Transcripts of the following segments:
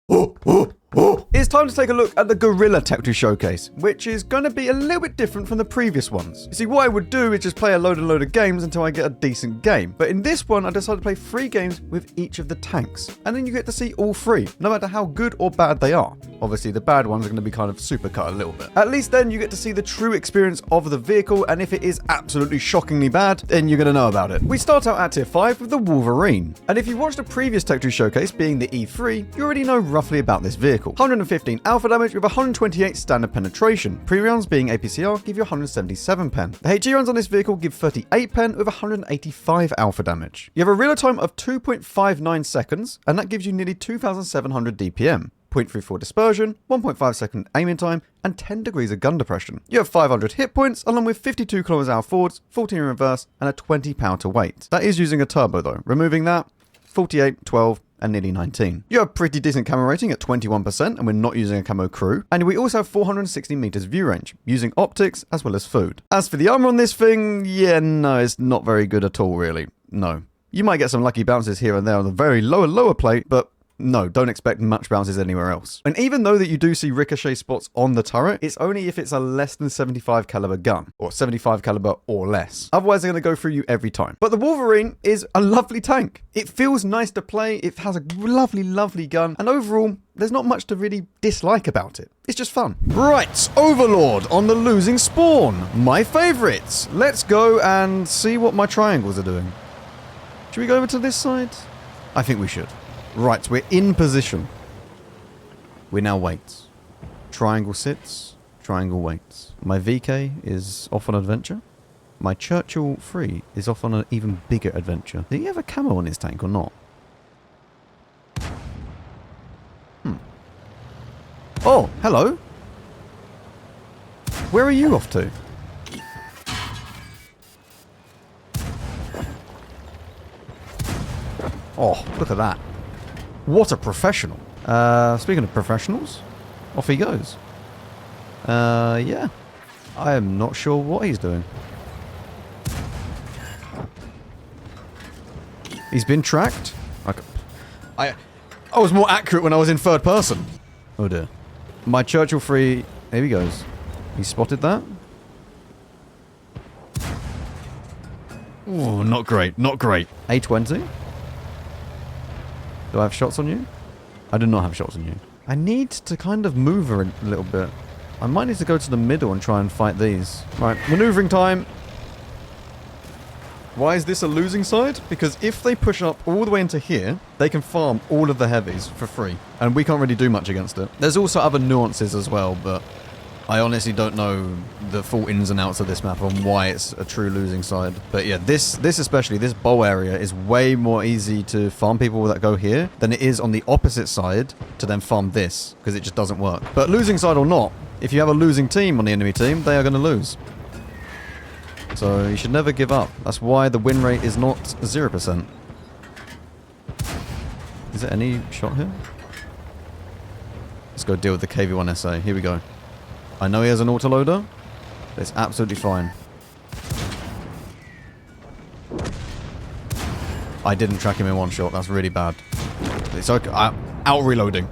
It's time to take a look at the Gorilla Tech 2 Showcase, which is going to be a little bit different from the previous ones. You see, what I would do is just play a load of games until I get a decent game. But in this one, I decided to play 3 games with each of the tanks. And then you get to see all 3, no matter how good or bad they are. Obviously, the bad ones are going to be kind of supercut a little bit. At least then you get to see the true experience of the vehicle, and if it is absolutely shockingly bad, then you're going to know about it. We start out at tier 5 with the Wolverine. And if you watched the previous Tech 2 Showcase, being the E3, you already know roughly about this vehicle. 115 alpha damage with 128 standard penetration. Pre-rounds being APCR give you 177 pen. The HE rounds on this vehicle give 38 pen with 185 alpha damage. You have a reload time of 2.59 seconds, and that gives you nearly 2,700 DPM. 0.34 dispersion, 1.5 second aiming time, and 10 degrees of gun depression. You have 500 hit points, along with 52 km/h forwards, 14 in reverse, and a 20 pound to weight. That is using a turbo though. Removing that, 48, 12, and nearly 19. You have pretty decent camo rating at 21%, and we're not using a camo crew. And we also have 460 meters view range, using optics as well as food. As for the armor on this thing, yeah, no, it's not very good at all, really. No. You might get some lucky bounces here and there on the very lower plate, but no, don't expect much bounces anywhere else. And even though that you do see ricochet spots on the turret, it's only if it's a less than 75 caliber gun, or 75 caliber or less. Otherwise, they're going to go through you every time. But the Wolverine is a lovely tank. It feels nice to play, it has a lovely gun, and overall, there's not much to really dislike about it. It's just fun. Right, Overlord on the losing spawn. My favorites. Let's go and see what my triangles are doing. Should we go over to this side? I think we should. Right, we're in position. We now wait. Triangle sits, triangle waits. My VK is off on adventure. My Churchill 3 is off on an even bigger adventure. Did he have a camo on his tank or not? Oh, hello. Where are you off to? Oh, look at that. What a professional. Speaking of professionals, off he goes. Yeah. I am not sure what he's doing. He's been tracked. I was more accurate when I was in third person. Oh dear. My Churchill 3, here he goes. He spotted that. Oh, not great, not great. A20. Do I have shots on you? I do not have shots on you. I need to kind of move a little bit. I might need to go to the middle and try and fight these. Right, maneuvering time. Why is this a losing side? Because if they push up all the way into here, they can farm all of the heavies for free. And we can't really do much against it. There's also other nuances as well, but I honestly don't know the full ins and outs of this map and why it's a true losing side. But yeah, this especially, this bow area is way more easy to farm people that go here than it is on the opposite side to then farm this, because it just doesn't work. But losing side or not, if you have a losing team on the enemy team, they are going to lose. So you should never give up. That's why the win rate is not 0%. Is there any shot here? Let's go deal with the KV-1SA. Here we go. I know he has an autoloader, but it's absolutely fine. I didn't track him in one shot. That's really bad. It's okay. Out reloading.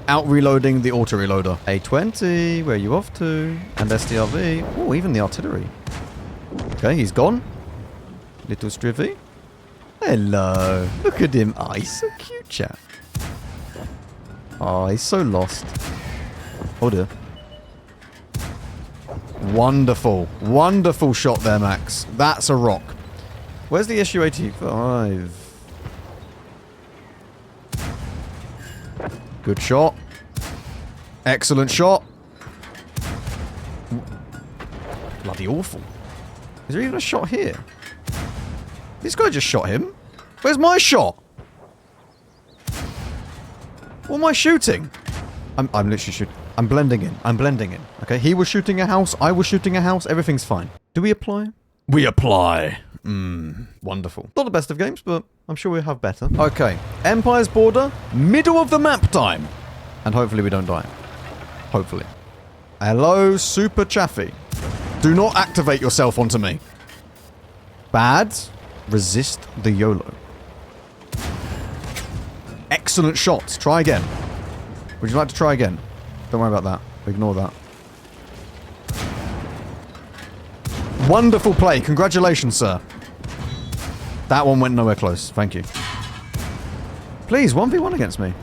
Out reloading the auto reloader. A20, where are you off to? And STRV. Oh, even the artillery. Okay, he's gone. Little Strivy. Hello. Look at him. Oh, he's so cute, chap. Oh, he's so lost. Oh dear. Wonderful. Wonderful shot there, Max. That's a rock. Where's the issue 85? Good shot. Excellent shot. Bloody awful. Is there even a shot here? This guy just shot him. Where's my shot? What am I shooting? I'm literally shooting. I'm blending in. I'm blending in. Okay, he was shooting a house. I was shooting a house. Everything's fine. Do we apply? We apply. Wonderful. Not the best of games, but I'm sure we'll have better. Okay, Empire's border, middle of the map time. And hopefully we don't die. Hopefully. Hello, Super Chaffee. Do not activate yourself onto me. Bad. Resist the YOLO. Excellent shots. Try again. Would you like to try again? Don't worry about that. Ignore that. Wonderful play. Congratulations, sir. That one went nowhere close. Thank you. Please, 1v1 against me.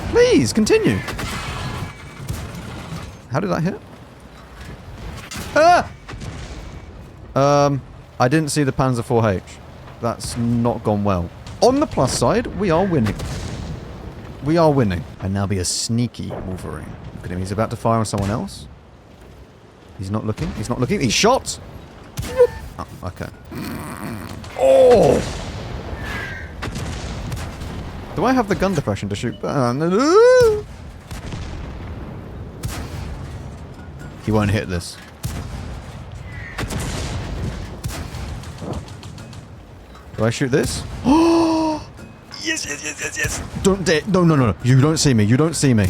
Please, continue. How did that hit? Ah! I didn't see the Panzer 4H. That's not gone well. On the plus side, we are winning. We are winning. And now be a sneaky Wolverine. Look at him. He's about to fire on someone else. He's not looking. He's not looking. He's shot. Oh, okay. Oh! Do I have the gun depression to shoot? He won't hit this. Do I shoot this? Oh! Yes, yes, yes, yes, yes. Don't dare. No, no, no, no. You don't see me. You don't see me.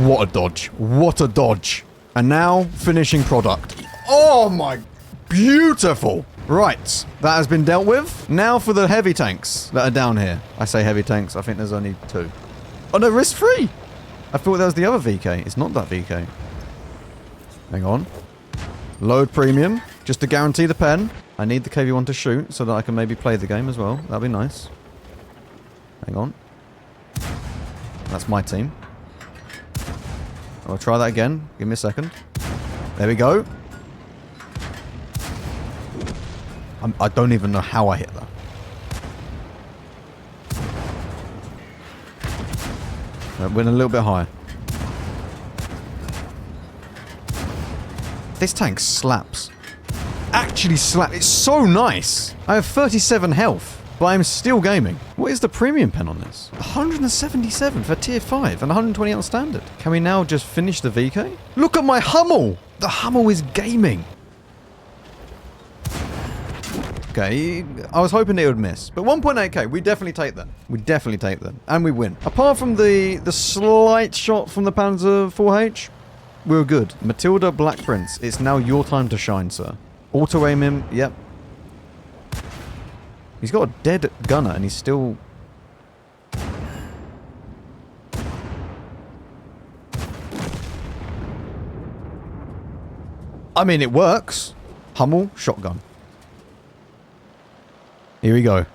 What a dodge. What a dodge. And now, finishing product. Oh my... Beautiful. Right. That has been dealt with. Now for the heavy tanks that are down here. I say heavy tanks. I think there's only 2. Oh no, risk free. I thought that was the other VK. It's not that VK. Hang on. Load premium. Just to guarantee the pen. I need the KV-1 to shoot so that I can maybe play the game as well. That'd be nice. Hang on. That's my team. I'll try that again. Give me a second. There we go. I don't even know how I hit that. Went a little bit higher. This tank slaps. Actually slaps. It's so nice. I have 37 health, but I'm still gaming. What is the premium pen on this? 177 for tier 5 and 120 on standard. Can we now just finish the VK? Look at my Hummel. The Hummel is gaming. Okay, I was hoping it would miss. But 1.8k, we definitely take that. We definitely take that. And we win. Apart from the slight shot from the Panzer 4H, we were good. Matilda Black Prince, it's now your time to shine, sir. Auto-aim him, yep. He's got a dead gunner and he's still... I mean, it works. Hummel, shotgun. Here we go.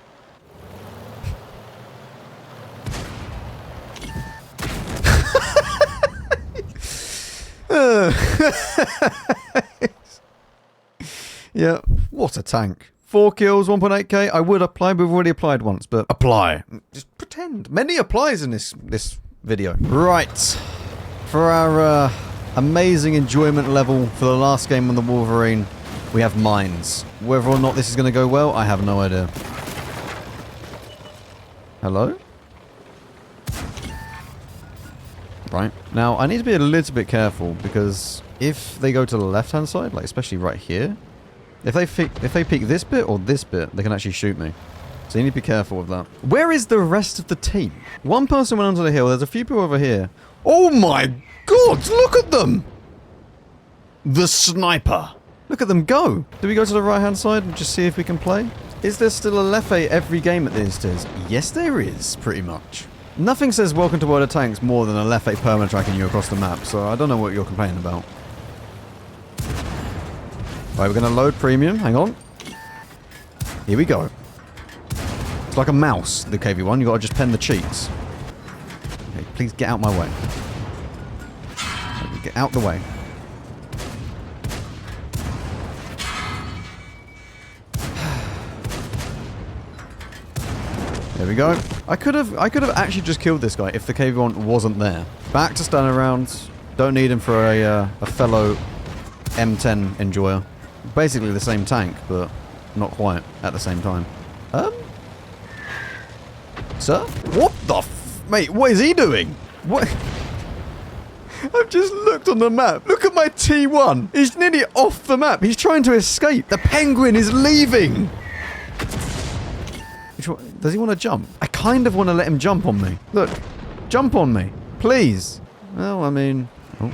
Yeah, what a tank. 4 kills, 1.8k. I would apply, but we've already applied once, but apply. Just pretend. Many applies in this video. Right. For our amazing enjoyment level for the last game on the Wolverine, we have mines. Whether or not this is going to go well, I have no idea. Hello? Right. Now, I need to be a little bit careful, because if they go to the left-hand side, like especially right here, if they peek this bit or this bit, they can actually shoot me. So you need to be careful with that. Where is the rest of the team? One person went onto the hill. There's a few people over here. Oh my god, look at them! The sniper. Look at them go. Do we go to the right-hand side and just see if we can play? Is there still a Leffe every game at these tiers? Yes, there is, pretty much. Nothing says welcome to World of Tanks more than a Leffe perma-tracking you across the map, so I don't know what you're complaining about. Right, we're going to load premium. Hang on. Here we go. It's like a mouse, the KV-1. You've got to just pen the cheats. Okay, please get out my way. Get out the way. There we go. I could have actually just killed this guy if the KV-1 wasn't there. Back to stand around. Don't need him for a fellow M10 enjoyer. Basically the same tank, but not quite at the same time. Sir? What the mate, what is he doing? What? I've just looked on the map. Look at my T1. He's nearly off the map. He's trying to escape. The penguin is leaving. Does he want to jump? I kind of want to let him jump on me. Look, jump on me, please. Well, I mean... Oh.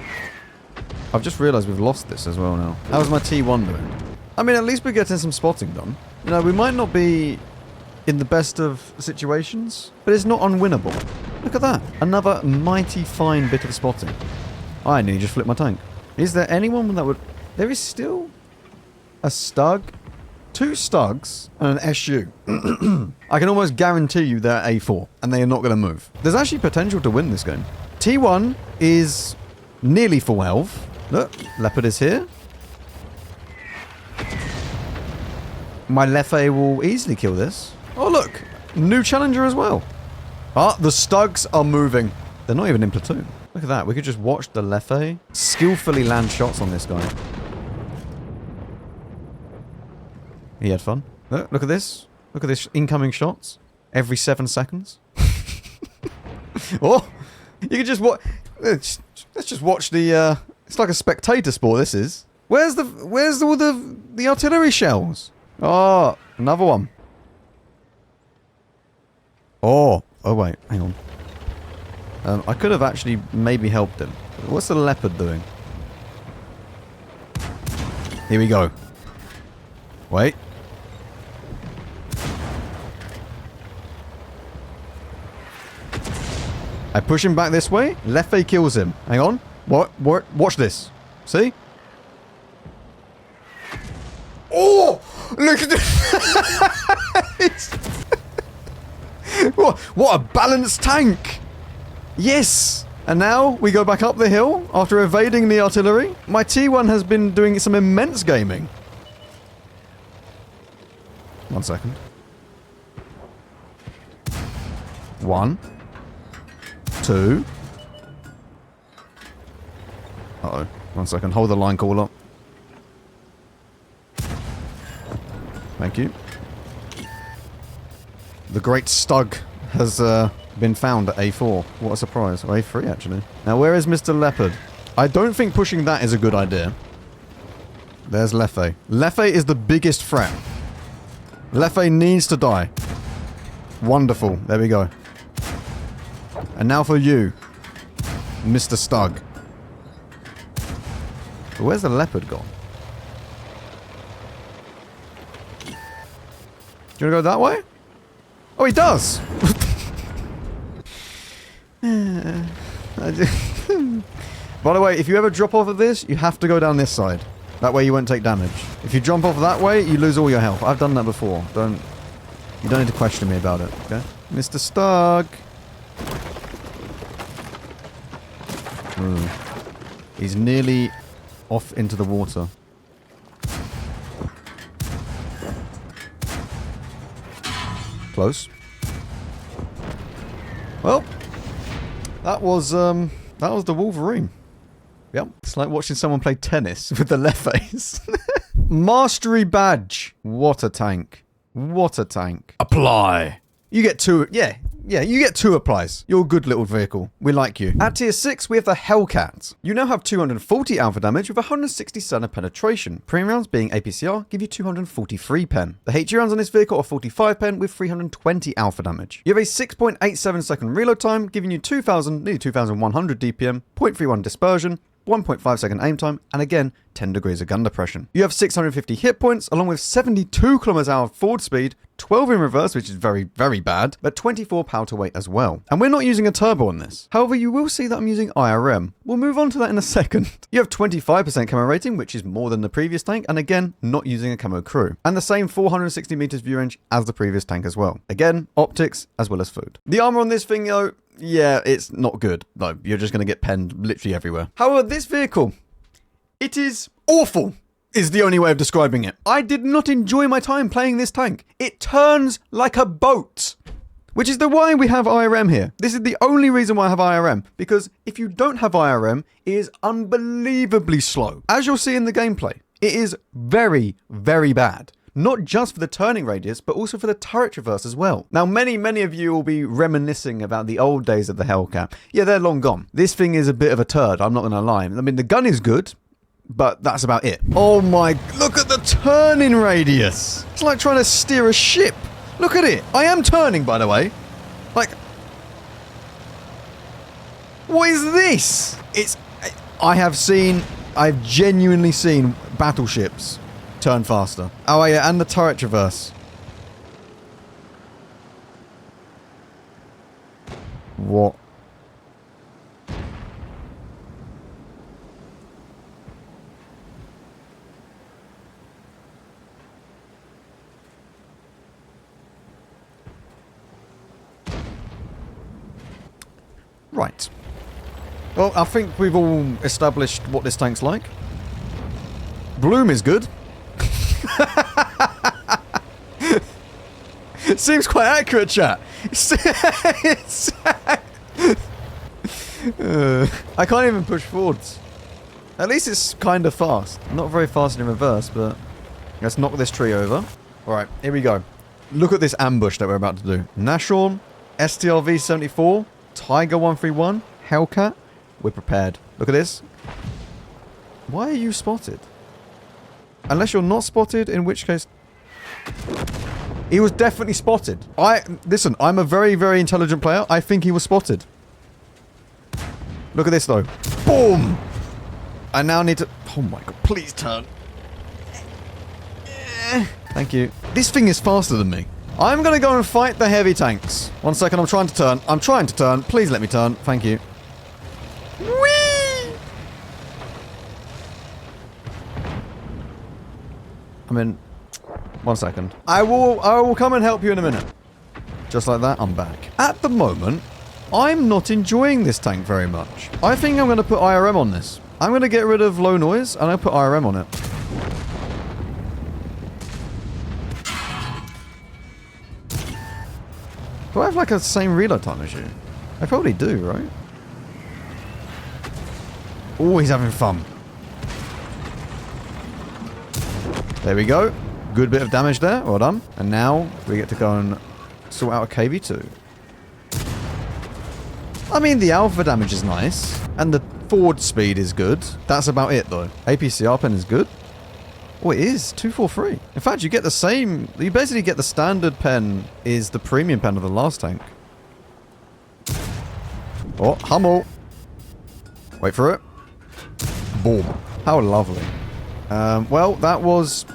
I've just realised we've lost this as well now. How's my T1 doing? I mean, at least we're getting some spotting done. You know, we might not be in the best of situations, but it's not unwinnable. Look at that. Another mighty fine bit of spotting. I nearly just flipped my tank. Is there anyone that would... There is still a Stug, 2 Stugs, and an SU. I can almost guarantee you they're A4, and they are not going to move. There's actually potential to win this game. T1 is nearly full health. Look, Leopard is here. My Leffe will easily kill this. Oh, look. New challenger as well. Ah, the Stugs are moving. They're not even in platoon. Look at that. We could just watch the Leffe skillfully land shots on this guy. He had fun. Look at this. Look at this incoming shots. Every 7 seconds. Oh! You can just watch... Let's just watch the... It's like a spectator sport, this is. Where's all the artillery shells? Oh, another one. Oh wait, hang on. I could have actually maybe helped him. What's the Leopard doing? Here we go. Wait. I push him back this way. Leffe kills him. Hang on. What? Watch this. See? Oh! Look at this! What a balanced tank! Yes! And now we go back up the hill after evading the artillery. My T1 has been doing some immense gaming. 1 second. 1. 2. Uh-oh. 1 second. Hold the line call up. Thank you. The great Stug has been found at A4. What a surprise. Or A3, actually. Now, where is Mr. Leopard? I don't think pushing that is a good idea. There's Leffe. Leffe is the biggest threat. Leffe needs to die. Wonderful. There we go. And now for you, Mr. Stug. But where's the Leopard gone? Do you want to go that way? Oh, he does! By the way, if you ever drop off of this, you have to go down this side. That way you won't take damage. If you jump off that way, you lose all your health. I've done that before. You don't need to question me about it, okay? Mr. Stug! He's nearly off into the water. Close. Well, that was the Wolverine. Yep. It's like watching someone play tennis with the left face. Mastery badge. What a tank. What a tank. Apply. You get 2. Yeah, you get 2 applies. You're a good little vehicle. We like you. At tier 6, we have the Hellcat. You now have 240 alpha damage with 160 center penetration. Premium rounds being APCR give you 243 pen. The HE rounds on this vehicle are 45 pen with 320 alpha damage. You have a 6.87 second reload time, giving you nearly 2,100 DPM, 0.31 dispersion, 1.5 second aim time, and again, 10 degrees of gun depression. You have 650 hit points, along with 72 km/h forward speed, 12 in reverse, which is very, very bad, but 24 power to weight as well. And we're not using a turbo on this. However, you will see that I'm using IRM. We'll move on to that in a second. You have 25% camo rating, which is more than the previous tank, and again, not using a camo crew. And the same 460 meters view range as the previous tank as well. Again, optics as well as food. The armor on this thing, though, yeah, it's not good. No, you're just going to get penned literally everywhere. However, this vehicle, it is awful, is the only way of describing it. I did not enjoy my time playing this tank. It turns like a boat. Which is the why we have IRM here. This is the only reason why I have IRM. Because if you don't have IRM, it is unbelievably slow. As you'll see in the gameplay, it is very, very bad. Not just for the turning radius, but also for the turret traverse as well. Now, many of you will be reminiscing about the old days of the Hellcat. Yeah, they're long gone. This thing is a bit of a turd, I'm not going to lie. I mean, the gun is good, but that's about it. Oh my, look at the turning radius. It's like trying to steer a ship. Look at it. I am turning, by the way. Like, what is this? I've genuinely seen battleships turn faster. Oh yeah, and the turret traverse. What? Right. Well, I think we've all established what this tank's like. Bloom is good. Seems quite accurate, chat. I can't even push forwards. At least it's kind of fast. Not very fast in reverse, but let's knock this tree over. Alright, here we go. Look at this ambush that we're about to do. Nashorn, STRV-74, Tiger 131, Hellcat. We're prepared. Look at this. Why are you spotted? Unless you're not spotted, in which case... He was definitely spotted. Listen, I'm a very, very intelligent player. I think he was spotted. Look at this, though. Boom! I now need to... Oh my god, please turn. Thank you. This thing is faster than me. I'm gonna go and fight the heavy tanks. 1 second, I'm trying to turn. I'm trying to turn. Please let me turn. Thank you. Whee! I'm in... 1 second. I will come and help you in a minute. Just like that, I'm back. At the moment, I'm not enjoying this tank very much. I think I'm going to put IRM on this. I'm going to get rid of low noise, and I'll put IRM on it. Do I have like a same reload time as you? I probably do, right? Oh, he's having fun. There we go. Good bit of damage there. Well done. And now we get to go and sort out a KV2. I mean, the alpha damage is nice. And the forward speed is good. That's about it, though. APCR pen is good. Oh, it is. 243. In fact, you get the same... You basically get the standard pen is the premium pen of the last tank. Oh, Hummel. Wait for it. Boom. How lovely. Well, that was...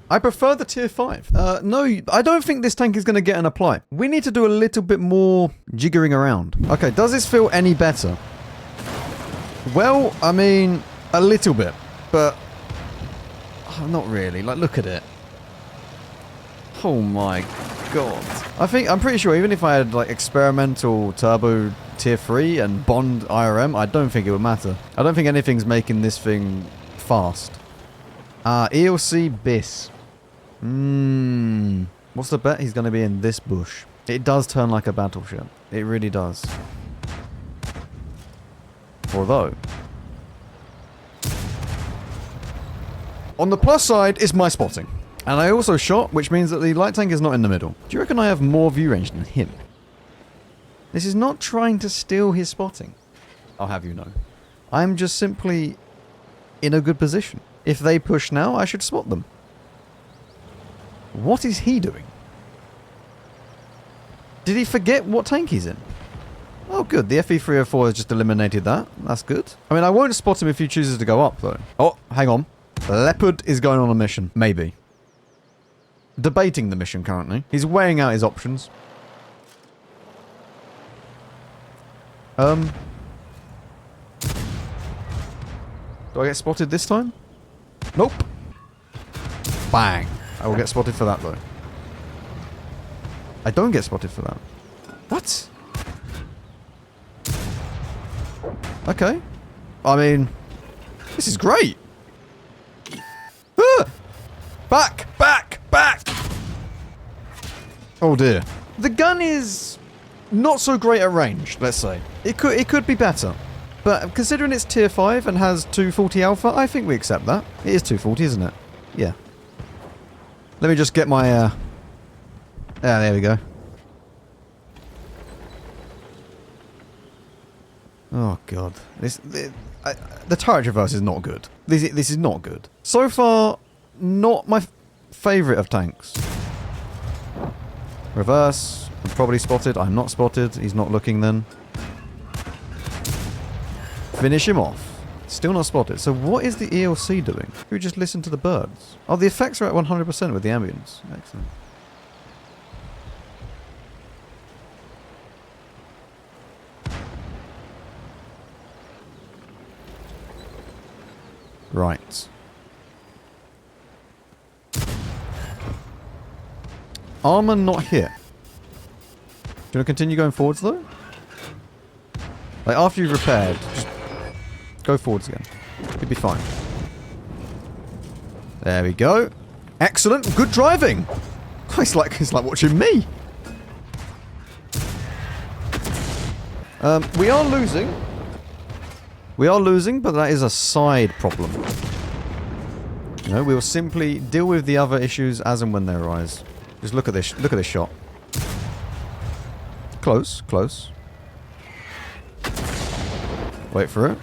I prefer the tier 5. No, I don't think this tank is going to get an apply. We need to do a little bit more jiggering around. Okay, does this feel any better? Well, I mean, a little bit. But, not really. Like, look at it. Oh my god. I'm pretty sure even if I had, like, experimental turbo tier 3 and bond IRM, I don't think it would matter. I don't think anything's making this thing fast. ELC BIS. What's the bet? He's going to be in this bush. It does turn like a battleship. It really does. Although... on the plus side is my spotting. And I also shot, which means that the light tank is not in the middle. Do you reckon I have more view range than him? This is not trying to steal his spotting. I'll have you know. I'm just simply in a good position. If they push now, I should spot them. What is he doing? Did he forget what tank he's in? Oh, good. The FE304 has just eliminated that. That's good. I mean, I won't spot him if he chooses to go up, though. Oh, hang on. Leopard is going on a mission. Maybe. Debating the mission currently. He's weighing out his options. Do I get spotted this time? Nope. Bang. I will get spotted for that, though. I don't get spotted for that. What? Okay. I mean, this is great. Ah! Back! Back! Back! Oh dear. The gun is not so great at range, let's say. It could be better. But considering it's tier 5 and has 240 alpha, I think we accept that. It is 240, isn't it? Yeah. Let me just get my... Yeah, there we go. Oh, God. The turret reverse is not good. This is not good. So far, not my favourite of tanks. Reverse. I'm probably spotted. I'm not spotted. He's not looking then. Finish him off. Still not spotted. So what is the ELC doing? We just listen to the birds. Oh, the effects are at 100% with the ambience. Excellent. Right. Armor not here. Do you want to continue going forwards though? Like after you've repaired, just go forwards again. You'll be fine. There we go. Excellent. Good driving. It's like watching me. We are losing. We are losing, but that is a side problem. You know, we will simply deal with the other issues as and when they arise. Just look at this. Look at this shot. Close, close. Wait for it.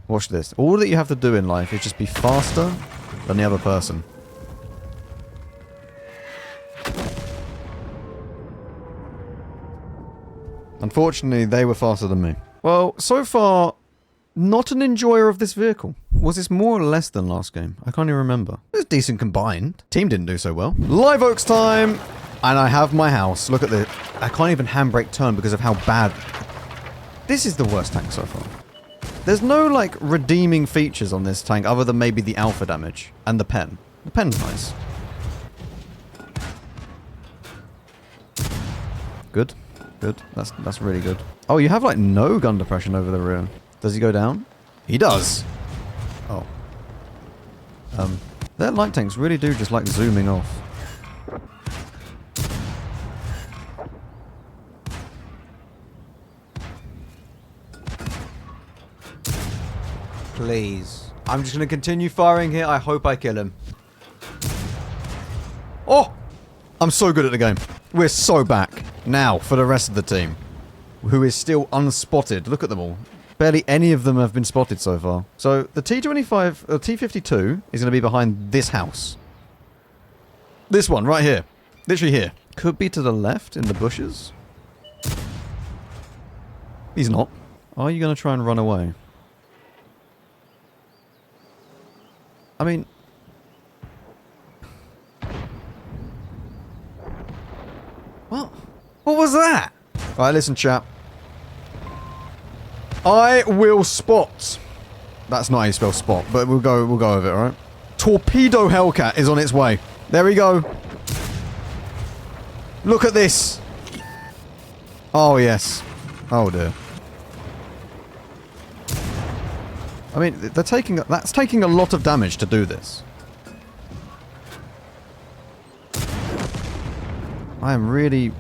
Watch this. All that you have to do in life is just be faster than the other person. Unfortunately, they were faster than me. Well, so far, not an enjoyer of this vehicle. Was this more or less than last game? I can't even remember. It was decent combined. Team didn't do so well. Live Oaks time! And I have my house. Look at this. I can't even handbrake turn because of how bad... This is the worst tank so far. There's no, like, redeeming features on this tank other than maybe the alpha damage and the pen. The pen's nice. Good. Good. That's really good. Oh, you have, like, no gun depression over the rear. Does he go down? He does! Oh. Their light tanks really do just like zooming off. Please. I'm just going to continue firing here. I hope I kill him. Oh! I'm so good at the game. We're so back. Now, for the rest of the team. Who is still unspotted. Look at them all. Barely any of them have been spotted so far. So, the T52 is going to be behind this house. This one, right here. Literally here. Could be to the left in the bushes. He's not. Are you going to try and run away? I mean... What? What was that? Alright, listen, chap. I will spot. That's not how you spell spot, but we'll go with it, alright? Torpedo Hellcat is on its way. There we go. Look at this. Oh, yes. Oh, dear. I mean, that's taking a lot of damage to do this. I am really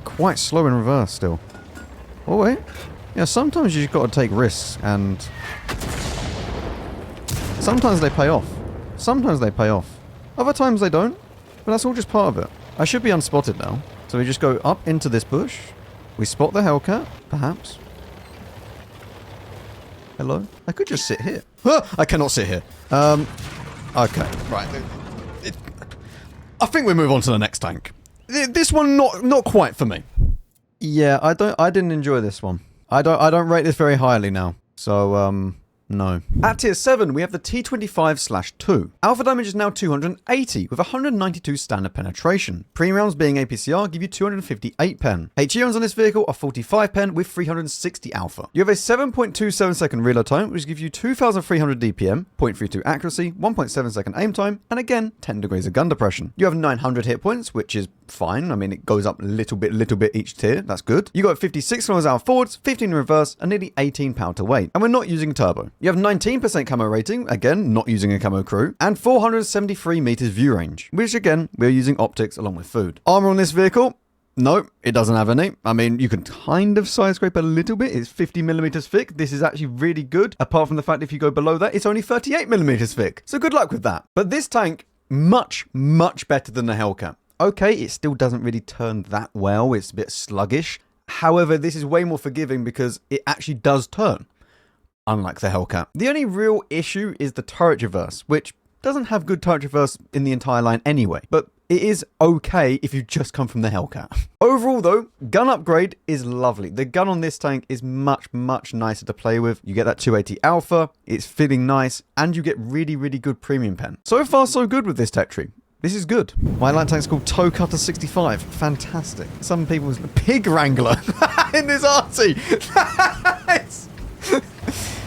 quite slow in reverse still. Oh, wait. Yeah, sometimes you've got to take risks, and sometimes they pay off. Sometimes they pay off. Other times they don't, but that's all just part of it. I should be unspotted now. So we just go up into this bush. We spot the Hellcat, perhaps. Hello? I could just sit here. I cannot sit here. Okay, right. I think we move on to the next tank. This one, not quite for me. Yeah, I didn't enjoy this one. I don't rate this very highly now. So, no. At tier 7, we have the T25/2. Alpha damage is now 280, with 192 standard penetration. Premium rounds being APCR give you 258 pen. HE rounds on this vehicle are 45 pen with 360 alpha. You have a 7.27 second reload time, which gives you 2,300 DPM, 0.32 accuracy, 1.7 second aim time, and again, 10 degrees of gun depression. You have 900 hit points, which is fine. I mean, it goes up little bit each tier. That's good. You got 56 kilometers out forwards, 15 in reverse, and nearly 18 pound to weight. And we're not using turbo. You have 19% camo rating, again, not using a camo crew, and 473 meters view range, which again, we're using optics along with food. Armor on this vehicle? No, it doesn't have any. I mean, you can kind of side scrape a little bit. It's 50 millimeters thick. This is actually really good. Apart from the fact if you go below that, it's only 38 millimeters thick. So good luck with that. But this tank, much better than the Hellcat. Okay, it still doesn't really turn that well. It's a bit sluggish. However, this is way more forgiving because it actually does turn. Unlike the Hellcat. The only real issue is the turret reverse, which doesn't have good turret reverse in the entire line anyway. But it is okay if you just come from the Hellcat. Overall though, gun upgrade is lovely. The gun on this tank is much nicer to play with. You get that 280 alpha, it's feeling nice, and you get really good premium pen. So far so good with this tech tree. This is good. My light tank's called Toe Cutter 65. Fantastic. Some people's Pig Wrangler in this RT.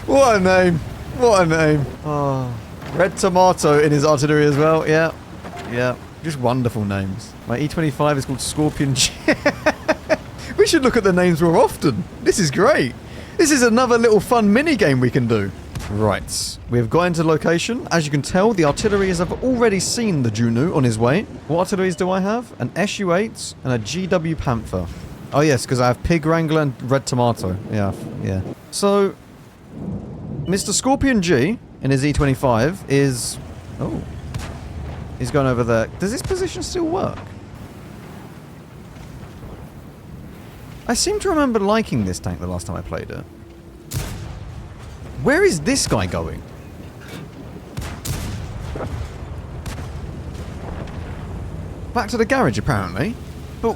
What a name. What a name. Oh. Red Tomato in his artillery as well. Yeah. Yeah. Just wonderful names. My E25 is called Scorpion G. We should look at the names more often. This is great. This is another little fun mini game we can do. Right. We've got into location. As you can tell, the artilleries have already seen the Juno on his way. What artilleries do I have? An SU-8 and a GW Panther. Oh yes, because I have Pig Wrangler and Red Tomato. Yeah, yeah. So, Mr. Scorpion G in his E25 is... Oh. He's going over there. Does this position still work? I seem to remember liking this tank the last time I played it. Where is this guy going? Back to the garage, apparently. But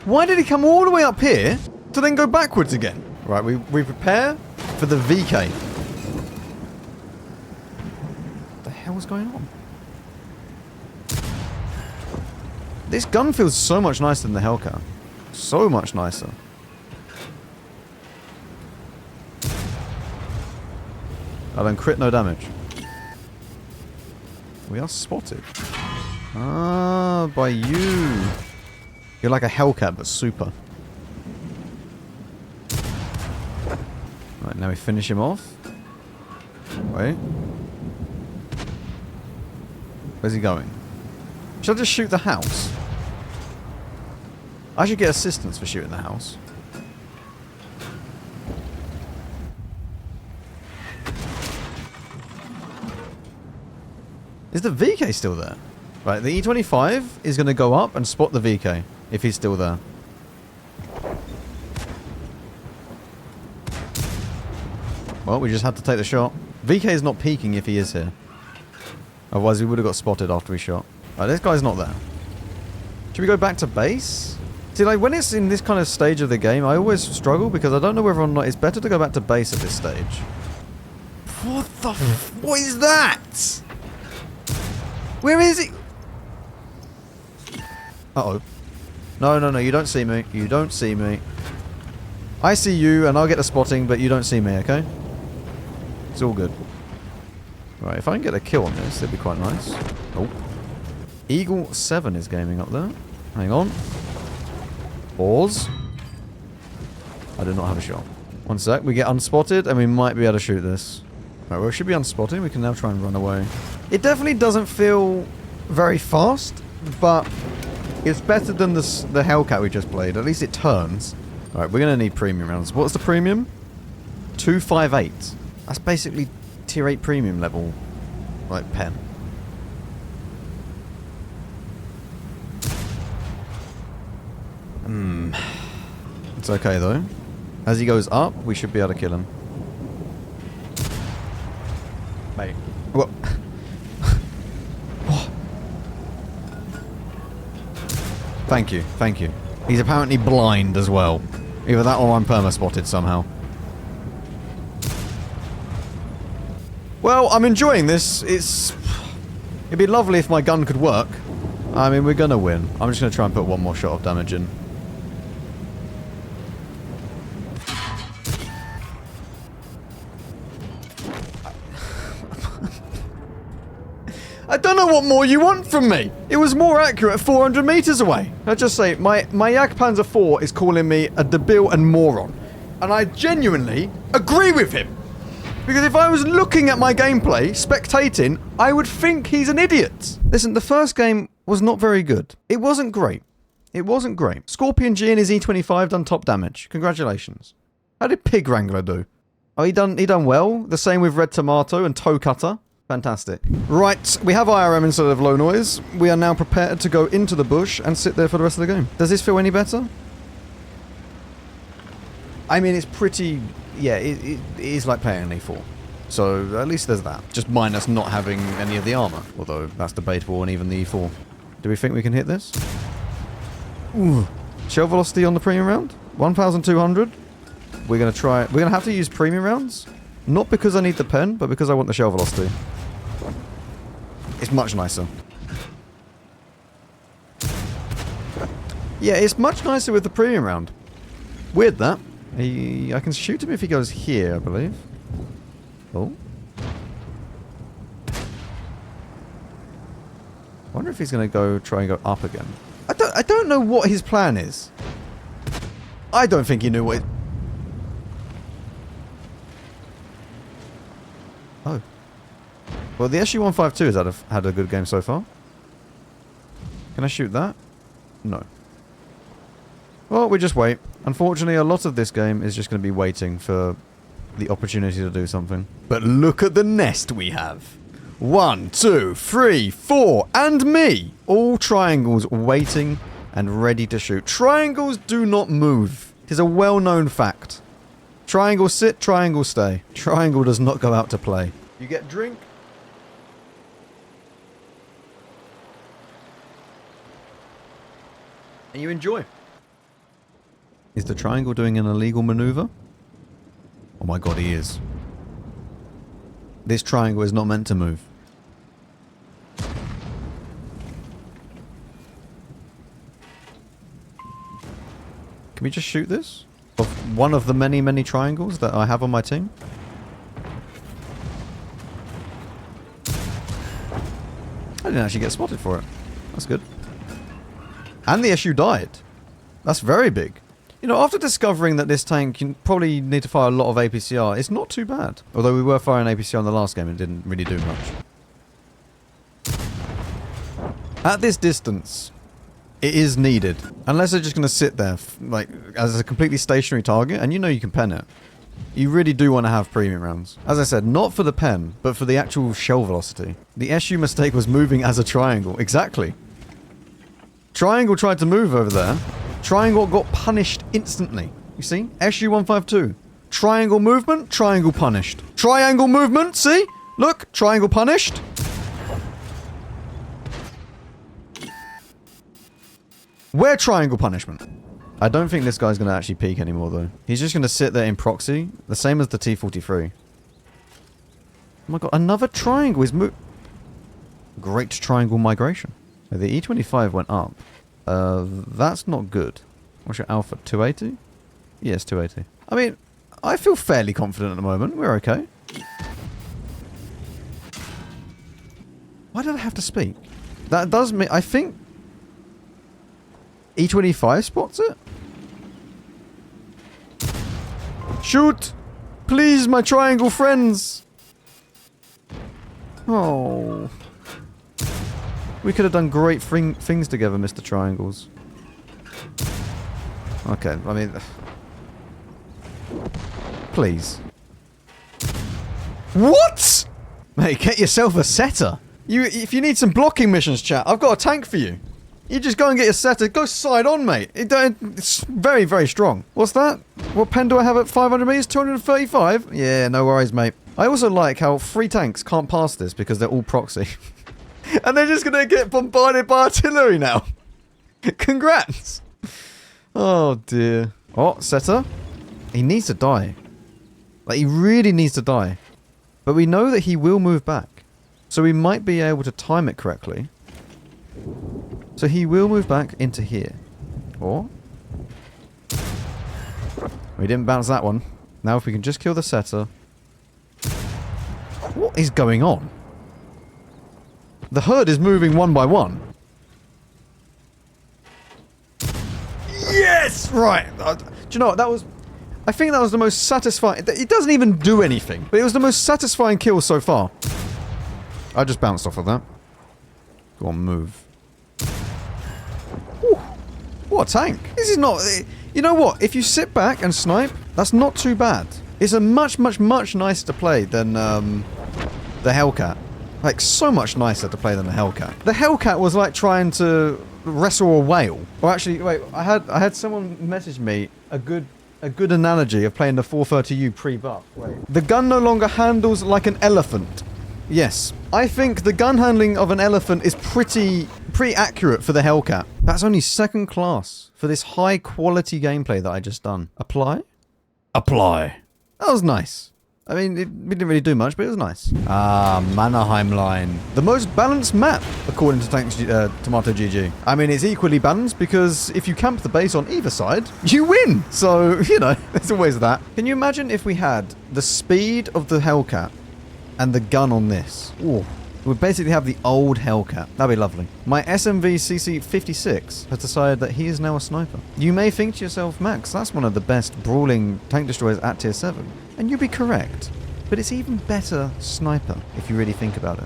why did he come all the way up here to then go backwards again? Right, we prepare for the VK. What the hell is going on? This gun feels so much nicer than the Hellcat. So much nicer. Oh, then crit, no damage. We are spotted. Ah, by you. You're like a Hellcat, but super. Right, now we finish him off. Wait. Where's he going? Should I just shoot the house? I should get assistance for shooting the house. Is the VK still there? Right, the E25 is going to go up and spot the VK, if he's still there. Well, we just had to take the shot. VK is not peeking if he is here. Otherwise, we would have got spotted after we shot. Right, this guy's not there. Should we go back to base? See, like, when it's in this kind of stage of the game, I always struggle because I don't know whether or not it's better to go back to base at this stage. What the what is that? Where is he? Uh-oh. No, no, no, you don't see me. You don't see me. I see you, and I'll get the spotting, but you don't see me, okay? It's all good. Right, if I can get a kill on this, it'd be quite nice. Oh. Eagle 7 is gaming up there. Hang on. Pause. I do not have a shot. One sec, we get unspotted, and we might be able to shoot this. Right, well, it should be unspotted. We can now try and run away. It definitely doesn't feel very fast, but it's better than the Hellcat we just played. At least it turns. Alright, we're going to need premium rounds. What's the premium? 258. That's basically tier 8 premium level, like, pen. It's okay, though. As he goes up, we should be able to kill him. Mate. What? Thank you, thank you. He's apparently blind as well. Either that or I'm perma-spotted somehow. Well, I'm enjoying this. It'd be lovely if my gun could work. I mean, we're gonna win. I'm just gonna try and put one more shot of damage in. I don't know what more you want from me. It was more accurate 400 meters away. I just say, my Yak Panzer IV is calling me a debil and moron. And I genuinely agree with him. Because if I was looking at my gameplay, spectating, I would think he's an idiot. Listen, the first game was not very good. It wasn't great. It wasn't great. Scorpion G and his E25 done top damage. Congratulations. How did Pig Wrangler do? Oh, he done well. The same with Red Tomato and Toe Cutter. Fantastic. Right, we have IRM instead of low noise. We are now prepared to go into the bush and sit there for the rest of the game. Does this feel any better? I mean, it's pretty... Yeah, it is like playing an E4. So, at least there's that. Just minus not having any of the armor. Although, that's debatable on even the E4. Do we think we can hit this? Ooh. Shell velocity on the premium round? 1,200. We're going to try... We're going to have to use premium rounds. Not because I need the pen, but because I want the shell velocity. It's much nicer. Yeah, it's much nicer with the premium round. Weird that. I can shoot him if he goes here, I believe. Oh. wonder if he's going to go try and go up again. I don't know what his plan is. I don't think he knew what... Oh. Well, the SU-152 has had a good game so far. Can I shoot that? No. Well, we just wait. Unfortunately, a lot of this game is just going to be waiting for the opportunity to do something. But look at the nest we have. 1, 2, 3, 4, and me! All triangles waiting and ready to shoot. Triangles do not move. It is a well-known fact. Triangle sit, triangle stay. Triangle does not go out to play. You get drink. And you enjoy. Is the triangle doing an illegal maneuver? Oh my god, he is. This triangle is not meant to move. Can we just shoot this? Of one of the many, many triangles that I have on my team? I didn't actually get spotted for it. That's good. And the SU died. That's very big. You know, after discovering that this tank you probably need to fire a lot of APCR, it's not too bad. Although we were firing APCR in the last game and it didn't really do much. At this distance, it is needed. Unless they're just going to sit there, like, as a completely stationary target, and you know you can pen it. You really do want to have premium rounds. As I said, not for the pen, but for the actual shell velocity. The SU mistake was moving as a triangle. Exactly. Triangle tried to move over there. Triangle got punished instantly. You see? SU-152. Triangle movement, triangle punished. Triangle movement, see? Look, triangle punished. Where triangle punishment? I don't think this guy's going to actually peek anymore, though. He's just going to sit there in proxy. The same as the T43. Oh my god, another triangle is Great triangle migration. The E25 went up. That's not good. What's your alpha? 280? Yes, 280. I mean, I feel fairly confident at the moment. We're okay. Why did I have to speak? That does mean... I think... E25 spots it? Shoot! Please, my triangle friends! Oh... We could have done great things together, Mr. Triangles. Okay, I mean... Please. What?! Mate, get yourself a setter. If you need some blocking missions, chat, I've got a tank for you. You just go and get your setter. Go side on, mate. It's very, very strong. What's that? What pen do I have at 500 meters? 235? Yeah, no worries, mate. I also like how 3 tanks can't pass this because they're all proxy. And they're just going to get bombarded by artillery now. Congrats. Oh, dear. Oh, setter. He needs to die. Like, he really needs to die. But we know that he will move back. So we might be able to time it correctly. So he will move back into here. Or... We didn't bounce that one. Now if we can just kill the setter. What is going on? The herd is moving one by one. Yes! Right. Do you know what? That was... I think that was the most satisfying... It doesn't even do anything. But it was the most satisfying kill so far. I just bounced off of that. Go on, move. Ooh, what a tank. This is not... You know what? If you sit back and snipe, that's not too bad. It's a much, much, much nicer to play than the Hellcat. Like, so much nicer to play than the Hellcat. The Hellcat was like trying to wrestle a whale. Or actually, wait, I had someone message me a good analogy of playing the 430U pre-buff. Wait. The gun no longer handles like an elephant. Yes. I think the gun handling of an elephant is pretty accurate for the Hellcat. That's only second class for this high quality gameplay that I just done. Apply? Apply. That was nice. I mean, we didn't really do much, but it was nice. Ah, Mannerheim line. The most balanced map, according to Tomato GG. I mean, it's equally balanced because if you camp the base on either side, you win. So, you know, there's always that. Can you imagine if we had the speed of the Hellcat and the gun on this? Ooh. would basically have the old Hellcat. That'd be lovely. My SMV CC56 has decided that he is now a sniper. You may think to yourself, Max, that's one of the best brawling tank destroyers at tier 7. And you'd be correct. But it's even better sniper, if you really think about it.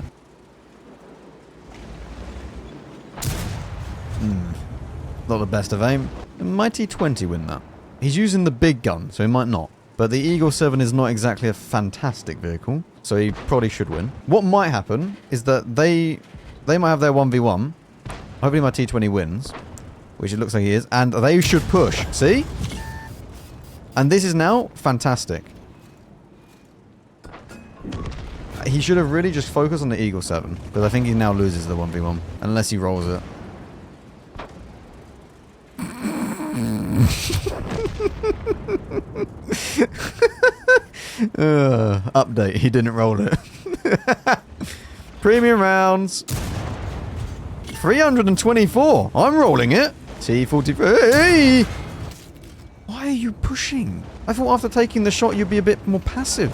Not the best of aim. Might T20 win that? He's using the big gun, so he might not. But the Eagle 7 is not exactly a fantastic vehicle, so he probably should win. What might happen is that they might have their 1v1. Hopefully my T20 wins, which it looks like he is, and they should push. See? And this is now fantastic. He should have really just focused on the Eagle 7, because I think he now loses the 1v1, unless he rolls it. Update, he didn't roll it. Premium rounds. 324. I'm rolling it. T43. Hey! Why are you pushing? I thought after taking the shot you'd be a bit more passive.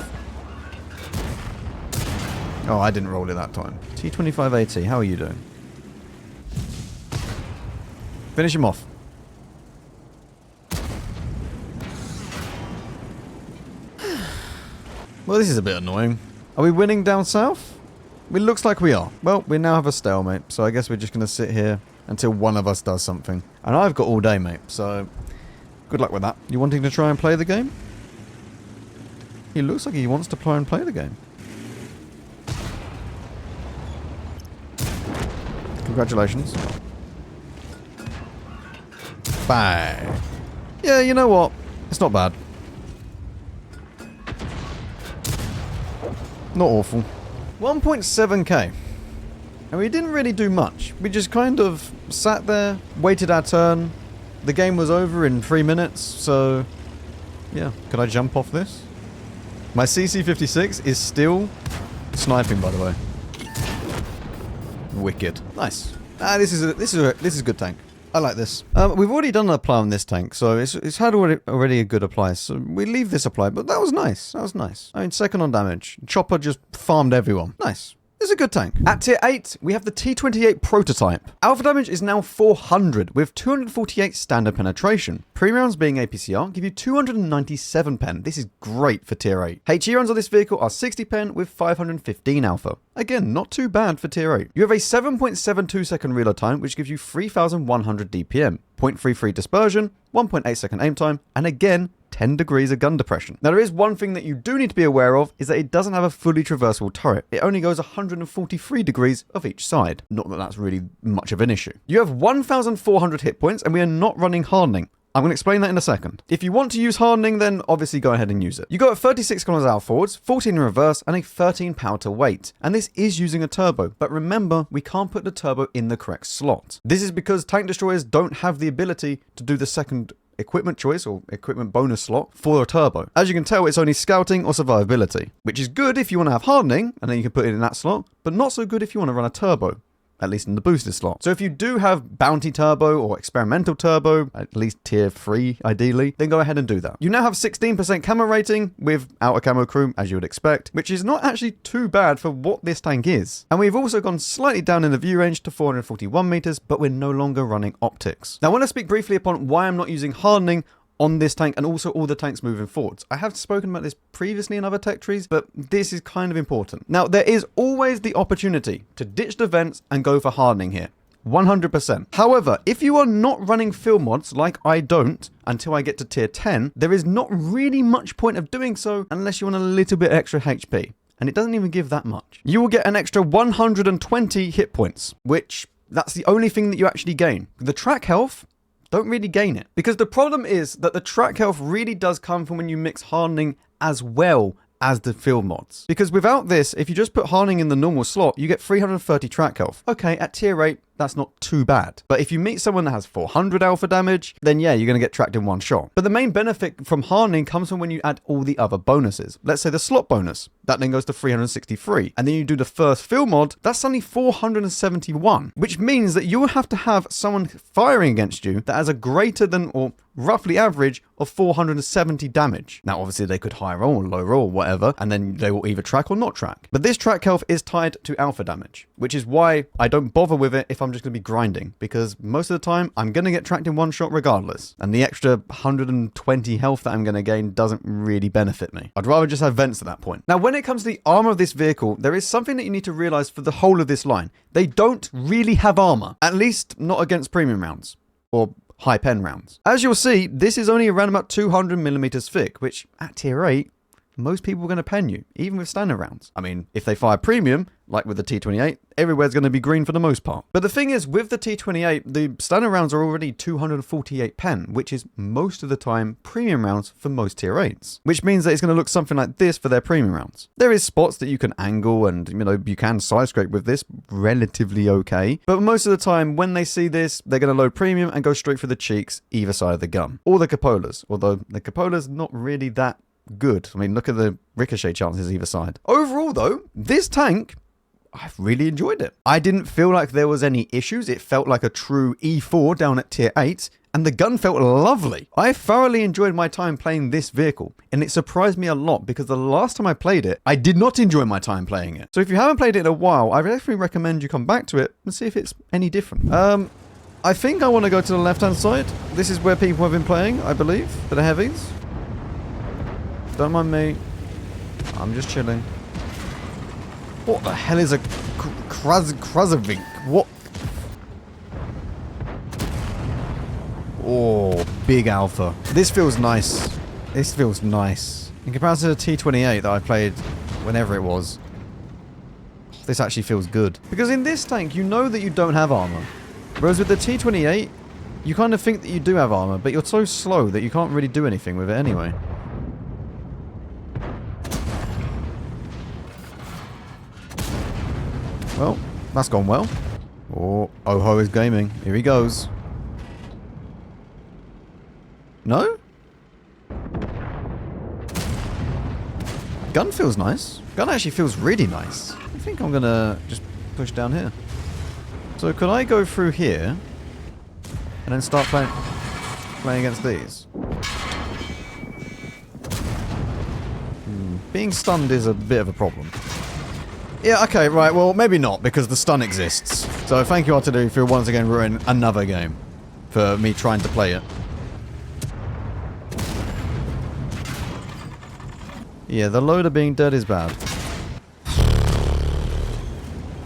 Oh, I didn't roll it that time. T28, how are you doing? Finish him off. Well, this is a bit annoying. Are we winning down south? It looks like we are. Well, we now have a stalemate, so I guess we're just going to sit here until one of us does something. And I've got all day, mate, so good luck with that. You wanting to try and play the game? He looks like he wants to try and play the game. Congratulations. Bang. Yeah, you know what? It's not bad. Not awful. 1.7k. And we didn't really do much. We just kind of sat there, waited our turn. The game was over in 3 minutes, so yeah. Could I jump off this? My CC56 is still sniping, by the way. Wicked. Nice. This is a good tank. I like this. We've already done an apply on this tank, so it's had already a good apply. So we leave this apply, but that was nice. That was nice. I mean, second on damage. Chopper just farmed everyone. Nice. This is a good tank. At tier 8, we have the T28 Prototype. Alpha damage is now 400 with 248 standard penetration. Pre-rounds being APCR give you 297 pen. This is great for tier 8. HE runs on this vehicle are 60 pen with 515 alpha. Again, not too bad for tier 8. You have a 7.72 second reload time, which gives you 3,100 DPM, 0.33 dispersion, 1.8 second aim time, and again, 10 degrees of gun depression. Now there is one thing that you do need to be aware of, is that it doesn't have a fully traversable turret. It only goes 143 degrees of each side. Not that that's really much of an issue. You have 1,400 hit points and we are not running hardening. I'm going to explain that in a second. If you want to use hardening, then obviously go ahead and use it. You go at 36 km/h forwards, 14 in reverse, and a 13 pound to weight. And this is using a turbo. But remember, we can't put the turbo in the correct slot. This is because tank destroyers don't have the ability to do the second equipment choice or equipment bonus slot for a turbo. As you can tell, it's only scouting or survivability, which is good if you want to have hardening, and then you can put it in that slot, but not so good if you want to run a turbo. At least in the boosted slot. So if you do have bounty turbo or experimental turbo, at least tier 3 ideally, then go ahead and do that. You now have 16% camo rating with outer camo crew, as you would expect, which is not actually too bad for what this tank is. And we've also gone slightly down in the view range to 441 meters, but we're no longer running optics. Now I want to speak briefly upon why I'm not using hardening on this tank and also all the tanks moving forwards. I have spoken about this previously in other tech trees, but this is kind of important. Now, there is always the opportunity to ditch the vents and go for hardening here. 100%. However, if you are not running field mods like I don't until I get to tier 10, there is not really much point of doing so unless you want a little bit extra HP. And it doesn't even give that much. You will get an extra 120 hit points, which that's the only thing that you actually gain. The track health, don't really gain it. Because the problem is that the track health really does come from when you mix hardening as well as the field mods. Because without this, if you just put hardening in the normal slot, you get 330 track health. Okay, at tier 8, that's not too bad. But if you meet someone that has 400 alpha damage, then yeah, you're going to get tracked in one shot. But the main benefit from hardening comes from when you add all the other bonuses. Let's say the slot bonus, that then goes to 363. And then you do the first fill mod, that's only 471, which means that you will have to have someone firing against you that has a greater than or roughly average of 470 damage. Now, obviously, they could high roll or low roll, whatever, and then they will either track or not track. But this track health is tied to alpha damage, which is why I don't bother with it if I'm just going to be grinding, because most of the time, I'm going to get tracked in one shot regardless. And the extra 120 health that I'm going to gain doesn't really benefit me. I'd rather just have vents at that point. Now, when it comes to the armor of this vehicle, there is something that you need to realize for the whole of this line. They don't really have armor, at least not against premium rounds, or high pen rounds. As you'll see, this is only around about 200 millimeters thick, which at tier 8, most people are going to pen you, even with standard rounds. I mean, if they fire premium, like with the T28, everywhere's going to be green for the most part. But the thing is, with the T28, the standard rounds are already 248 pen, which is most of the time premium rounds for most tier 8s, which means that it's going to look something like this for their premium rounds. There is spots that you can angle and, you can side scrape with this relatively okay, but most of the time when they see this, they're going to load premium and go straight for the cheeks either side of the gun, or the cupolas, although the cupola's not really that good. I mean, look at the ricochet chances either side. Overall though, this tank, I've really enjoyed it. I didn't feel like there was any issues. It felt like a true E4 down at tier 8, and the gun felt lovely. I thoroughly enjoyed my time playing this vehicle, and it surprised me a lot because the last time I played it, I did not enjoy my time playing it. So if you haven't played it in a while, I definitely recommend you come back to it and see if it's any different. I think I want to go to the left-hand side. This is where people have been playing, I believe, for the heavies. Don't mind me. I'm just chilling. What the hell is a Kruzovik? What? Oh, big alpha. This feels nice. This feels nice. In comparison to the T28 that I played whenever it was, this actually feels good. Because in this tank, you know that you don't have armor. Whereas with the T28, you kind of think that you do have armor, but you're so slow that you can't really do anything with it anyway. Well, that's gone well. Oh, Oho is gaming. Here he goes. No? Gun feels nice. Gun actually feels really nice. I think I'm gonna just push down here. So could I go through here and then start playing against these? Being stunned is a bit of a problem. Yeah, okay, right, well, maybe not, because the stun exists. So thank you, Artillery, for once again ruining another game for me trying to play it. Yeah, the loader being dead is bad.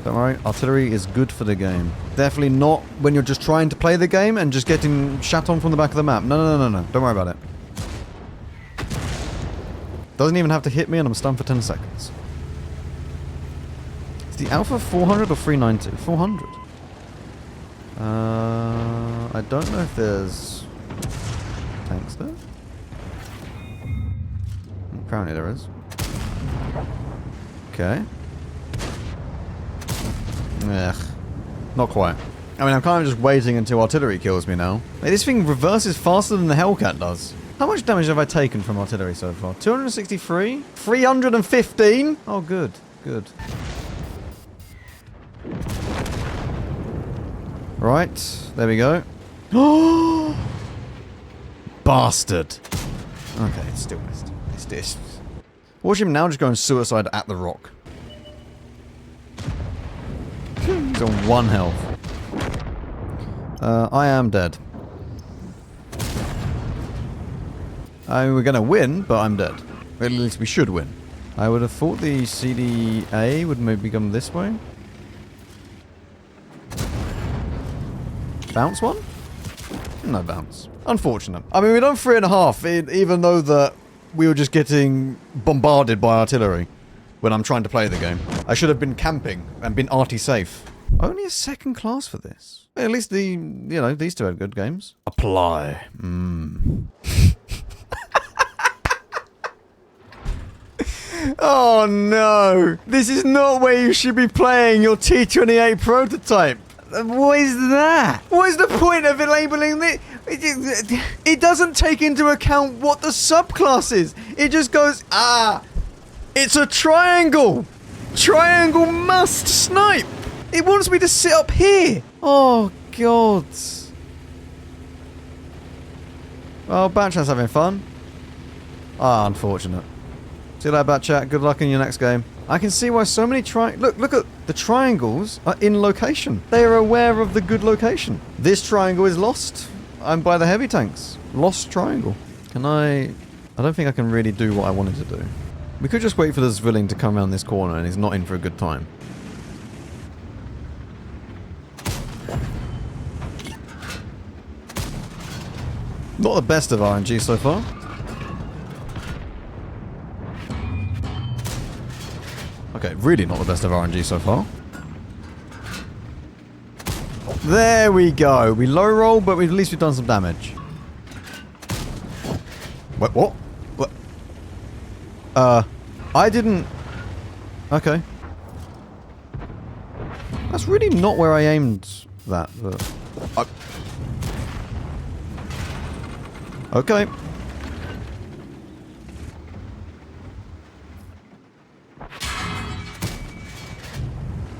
Don't worry, artillery is good for the game. Definitely not when you're just trying to play the game and just getting shat on from the back of the map. No. Don't worry about it. Doesn't even have to hit me and I'm stunned for 10 seconds. The Alpha 400 or 390? 400. I don't know if there's tanks there. Apparently there is. Okay. Ugh. Not quite. I mean, I'm kind of just waiting until artillery kills me now. Hey, this thing reverses faster than the Hellcat does. How much damage have I taken from artillery so far? 263? 315? Oh, good. Good. Right, there we go. Oh, bastard. Okay, it's still missed. It's this. Watch him now just going suicide at the rock. He's on 1 health. I am dead. I mean, we're gonna win, but I'm dead. At least we should win. I would have thought the CDA would maybe come this way. Bounce one? No bounce. Unfortunate. I mean, we've done 3.5, even though that we were just getting bombarded by artillery when I'm trying to play the game. I should have been camping and been arty safe. Only a second class for this. At least these two had good games. Apply. Oh no! This is not where you should be playing your T28 Prototype. What is that? What is the point of labeling it? It doesn't take into account what the subclass is. It just goes, it's a triangle. Triangle must snipe. It wants me to sit up here. Oh, God. Well, Batchat's having fun. Unfortunate. See you later, Batchat. Good luck in your next game. I can see why so many Look at the triangles are in location. They are aware of the good location. This triangle is lost. I'm by the heavy tanks. Lost triangle. Can I don't think I can really do what I wanted to do. We could just wait for this villain to come around this corner and he's not in for a good time. Not the best of RNG so far. Okay, really not the best of RNG so far. There we go. We low roll, but at least we've done some damage. What? What? I didn't... Okay. That's really not where I aimed that, but... Okay.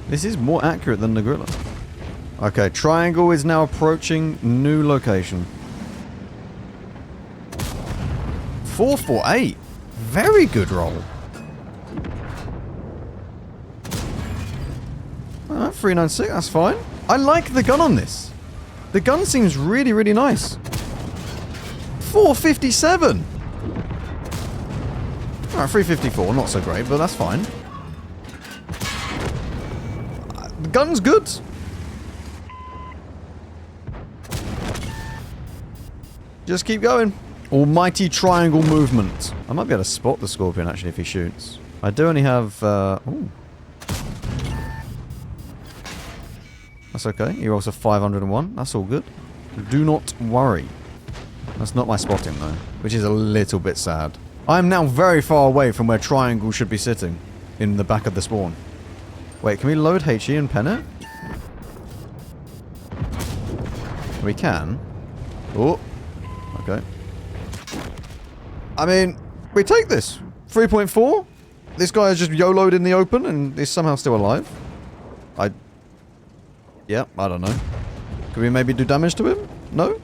This is more accurate than the gorilla. Okay, triangle is now approaching new location. 448. Very good roll. 396, that's fine. I like the gun on this. The gun seems really, really nice. 457. Alright, 354, not so great, but that's fine. The gun's good. Just keep going. Almighty triangle movement. I might be able to spot the scorpion actually if he shoots. I do only have... ooh. That's okay. He rolls a 501. That's all good. Do not worry. That's not my spotting though, which is a little bit sad. I am now very far away from where triangle should be sitting. In the back of the spawn. Wait, can we load HE and pen it? We can. Oh. Okay. I mean, we take this. 3.4. This guy is just YOLO'd in the open and is somehow still alive. Yeah, I don't know. Could we maybe do damage to him? No?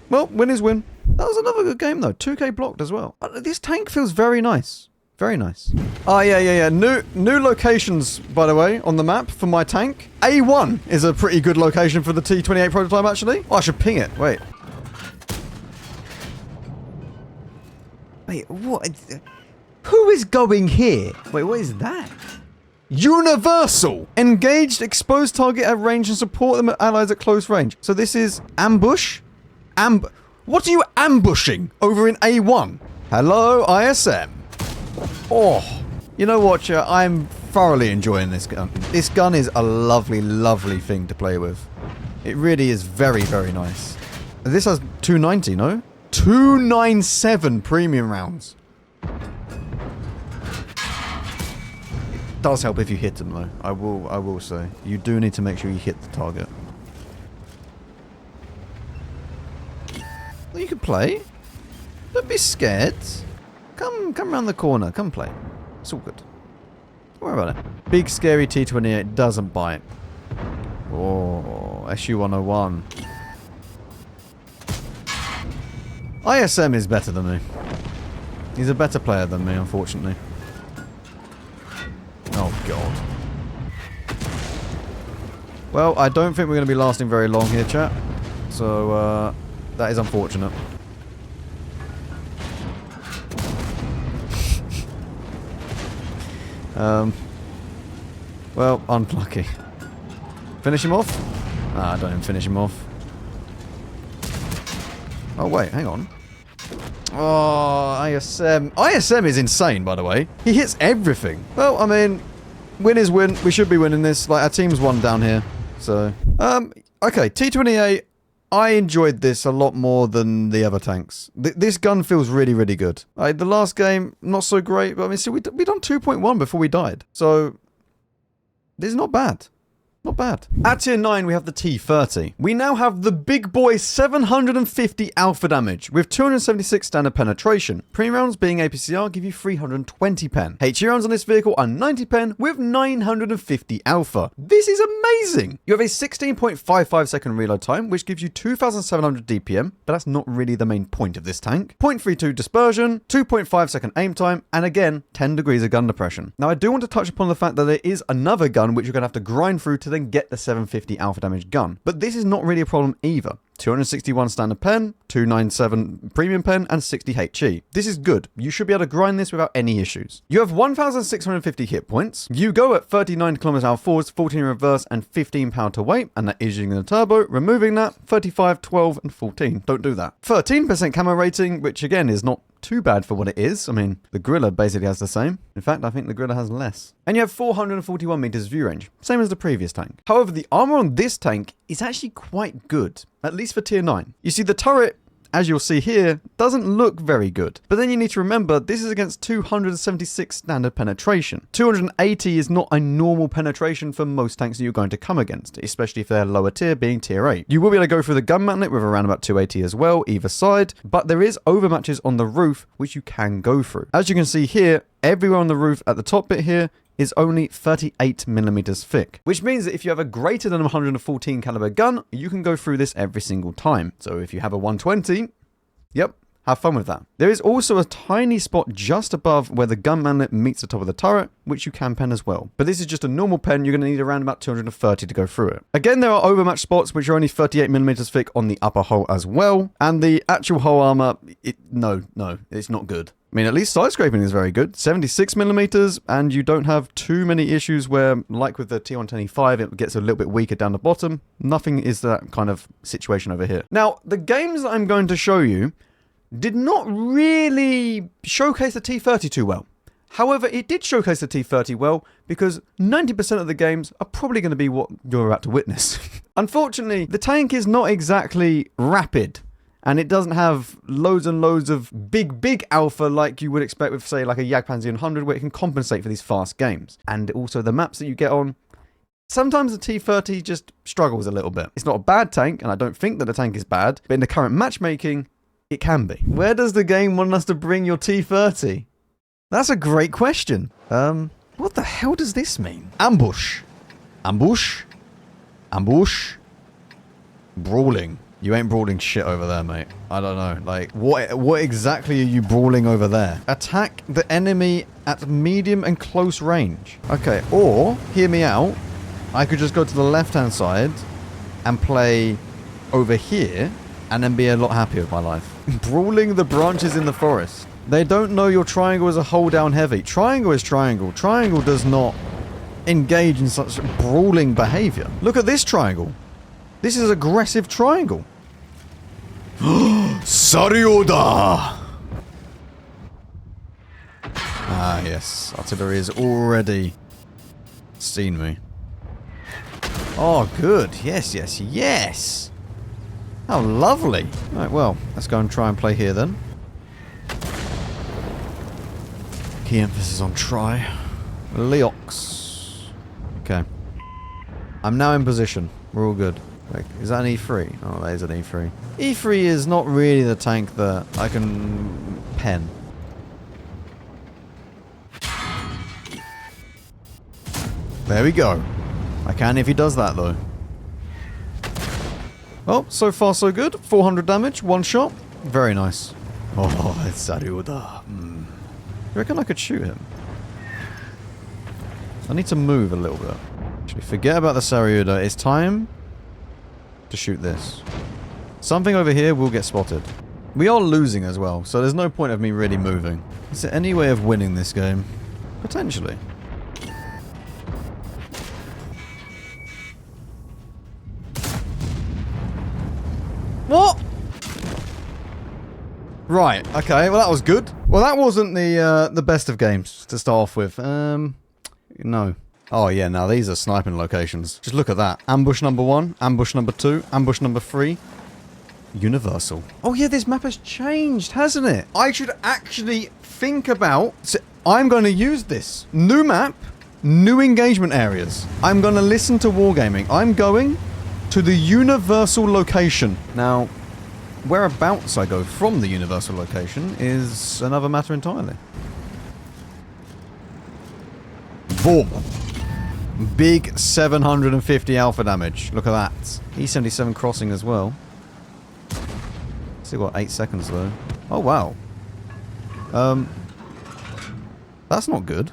Well, win is win. That was another good game though. 2k blocked as well. This tank feels very nice. Very nice. Oh, yeah. New locations, by the way, on the map for my tank. A1 is a pretty good location for the T28 Prototype, actually. Oh, I should ping it. Wait. Wait, what? Who is going here? Wait, what is that? Universal! Engaged, exposed target at range and support them allies at close range. So this is ambush? What are you ambushing over in A1? Hello, ISM. Oh, you know what, chat? I'm thoroughly enjoying this gun. This gun is a lovely, lovely thing to play with. It really is very, very nice. This has 290, no? 297 premium rounds. It does help if you hit them, though. I will say. You do need to make sure you hit the target. Well, you can play. Don't be scared. Come around the corner. Come play. It's all good. Don't worry about it. Big scary T28 doesn't bite. Oh, SU-101. ISM is better than me. He's a better player than me, unfortunately. Oh, God. Well, I don't think we're going to be lasting very long here, chat. So, that is unfortunate. Well, unlucky. Finish him off? Ah, I don't even finish him off. Oh, wait, hang on. Oh, ISM. ISM is insane, by the way. He hits everything. Well, I mean, win is win. We should be winning this. Like, our team's won down here. So, okay, T28. I enjoyed this a lot more than the other tanks. This gun feels really, really good. The last game, not so great, but I mean, see, we done 2.1 before we died. So, this is not bad. Not bad. At tier 9, we have the T30. We now have the big boy 750 alpha damage with 276 standard penetration. Premium rounds being APCR give you 320 pen. HE rounds on this vehicle are 90 pen with 950 alpha. This is amazing. You have a 16.55 second reload time, which gives you 2,700 DPM, but that's not really the main point of this tank. 0.32 dispersion, 2.5 second aim time, and again, 10 degrees of gun depression. Now, I do want to touch upon the fact that there is another gun which you're going to have to grind through to then get the 750 alpha damage gun. But this is not really a problem either. 261 standard pen, 297 premium pen, and 60 HE. This is good. You should be able to grind this without any issues. You have 1,650 hit points. You go at 39 km hour forwards, 14 in reverse, and 15 pound to weight, and that is using the turbo. Removing that, 35, 12, and 14. Don't do that. 13% camo rating, which again is not too bad for what it is. I mean, the Gorilla basically has the same. In fact, I think the Gorilla has less. And you have 441 meters view range, same as the previous tank. However, the armor on this tank is actually quite good, at least for tier 9. You see, the turret, as you'll see here, doesn't look very good. But then you need to remember, this is against 276 standard penetration. 280 is not a normal penetration for most tanks that you're going to come against, especially if they're lower tier, being tier 8. You will be able to go through the gun mantlet with around about 280 as well, either side, but there is overmatches on the roof, which you can go through. As you can see here, everywhere on the roof at the top bit here is only 38 millimeters thick, which means that if you have a greater than 114 caliber gun, you can go through this every single time. So if you have a 120, yep, have fun with that. There is also a tiny spot just above where the gun mantlet meets the top of the turret, which you can pen as well. But this is just a normal pen. You're going to need around about 230 to go through it. Again, there are overmatched spots, which are only 38 millimeters thick on the upper hull as well. And the actual hull armor, no, it's not good. I mean, at least side scraping is very good. 76 millimeters, and you don't have too many issues where, like with the T110E4, it gets a little bit weaker down the bottom. Nothing is that kind of situation over here. Now, the games that I'm going to show you did not really showcase the T30 too well. However, it did showcase the T30 well, because 90% of the games are probably going to be what you're about to witness. Unfortunately, the tank is not exactly rapid. And it doesn't have loads and loads of big alpha like you would expect with, say, like a Jagdpanzer 100, where it can compensate for these fast games. And also the maps that you get on, sometimes the T30 just struggles a little bit. It's not a bad tank, and I don't think that the tank is bad, but in the current matchmaking, it can be. Where does the game want us to bring your T30? That's a great question. What the hell does this mean? Ambush. Ambush. Ambush. Brawling. You ain't brawling shit over there, mate. I don't know. Like, what exactly are you brawling over there? Attack the enemy at medium and close range. Okay, or, hear me out, I could just go to the left-hand side and play over here and then be a lot happier with my life. Brawling the branches in the forest. They don't know your triangle is a hold down heavy. Triangle is triangle. Triangle does not engage in such brawling behavior. Look at this triangle. This is aggressive triangle. Saryoda! Ah, yes. Artillery has already seen me. Oh, good. Yes, yes, yes! How lovely. Right, well, let's go and try and play here then. Key emphasis on try. Leox. Okay. I'm now in position. We're all good. Like, is that an E3? Oh, that is an E3. E3 is not really the tank that I can pen. There we go. I can if he does that, though. Oh, so far so good. 400 damage, one shot. Very nice. Oh, it's Saryuda. You reckon I could shoot him? I need to move a little bit. Actually, forget about the Saryuda. It's time to shoot this. Something over here will get spotted. We are losing as well, so there's no point of me really moving. Is there any way of winning this game? Potentially. What? Right, okay, well that was good. Well, that wasn't the best of games to start off with. No. Oh yeah, now these are sniping locations. Just look at that. Ambush number 1, ambush number 2, ambush number 3. Universal. Oh yeah, this map has changed, hasn't it? I should actually think about... So I'm going to use this. New map, New engagement areas. I'm going to listen to Wargaming. I'm going to the universal location. Now, whereabouts I go from the universal location is another matter entirely. Boom. Big 750 alpha damage. Look at that. E77 crossing as well. Still got 8 seconds though. Oh wow. That's not good.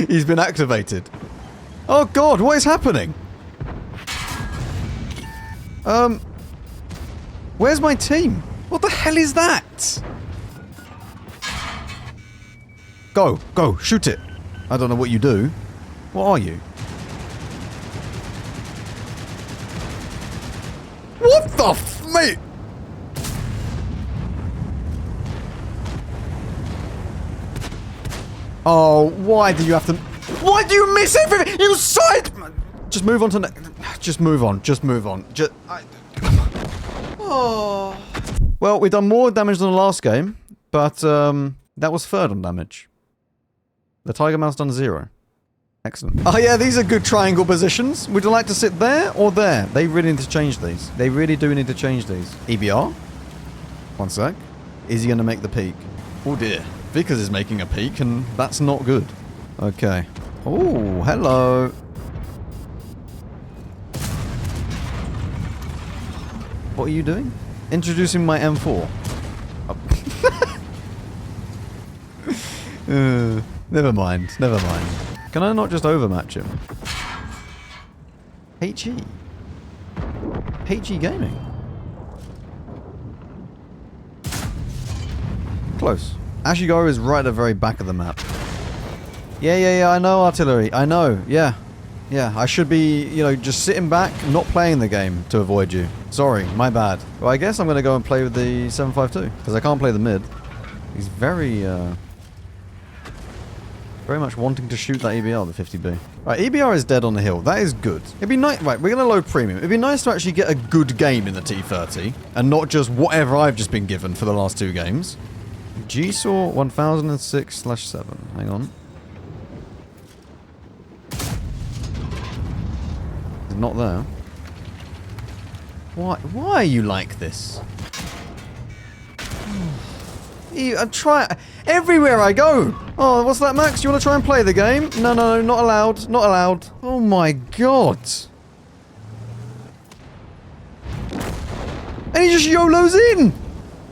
He's been activated. Oh god, what is happening? Where's my team? What the hell is that? Go, go, shoot it. I don't know what you do. What are you? What the f- mate? Oh, why do you have to- Why do you miss everything? You side- Just move on to just move on, just move on. Oh. Well, we've done more damage than the last game, but that was third on damage. The Tiger Mouse done 0. Excellent. Oh yeah, these are good triangle positions. Would you like to sit there or there? They really need to change these. They really do need to change these. EBR? One sec. Is he going to make the peak? Oh dear. Vickers is making a peak and that's not good. Okay. Oh, hello. What are you doing? Introducing my M4. Oh. Never mind, never mind. Can I not just overmatch him? HE. HE Gaming. Close. Ashigaru is right at the very back of the map. Yeah, I know artillery. I know, yeah. Yeah, I should be, you know, just sitting back, not playing the game to avoid you. Sorry, my bad. Well, I guess I'm going to go and play with the 7.52, because I can't play the mid. He's very much wanting to shoot that EBR, the 50B. Right, EBR is dead on the hill. That is good. It'd be nice. Right, we're going to load premium. It'd be nice to actually get a good game in the T30, and not just whatever I've just been given for the last 2 games. GSAW 1006/7. Hang on. It's not there. Why are you like this? I try everywhere I go. Oh, what's that, Max? You want to try and play the game? No, not allowed. Not allowed. Oh my god. And he just YOLOs in.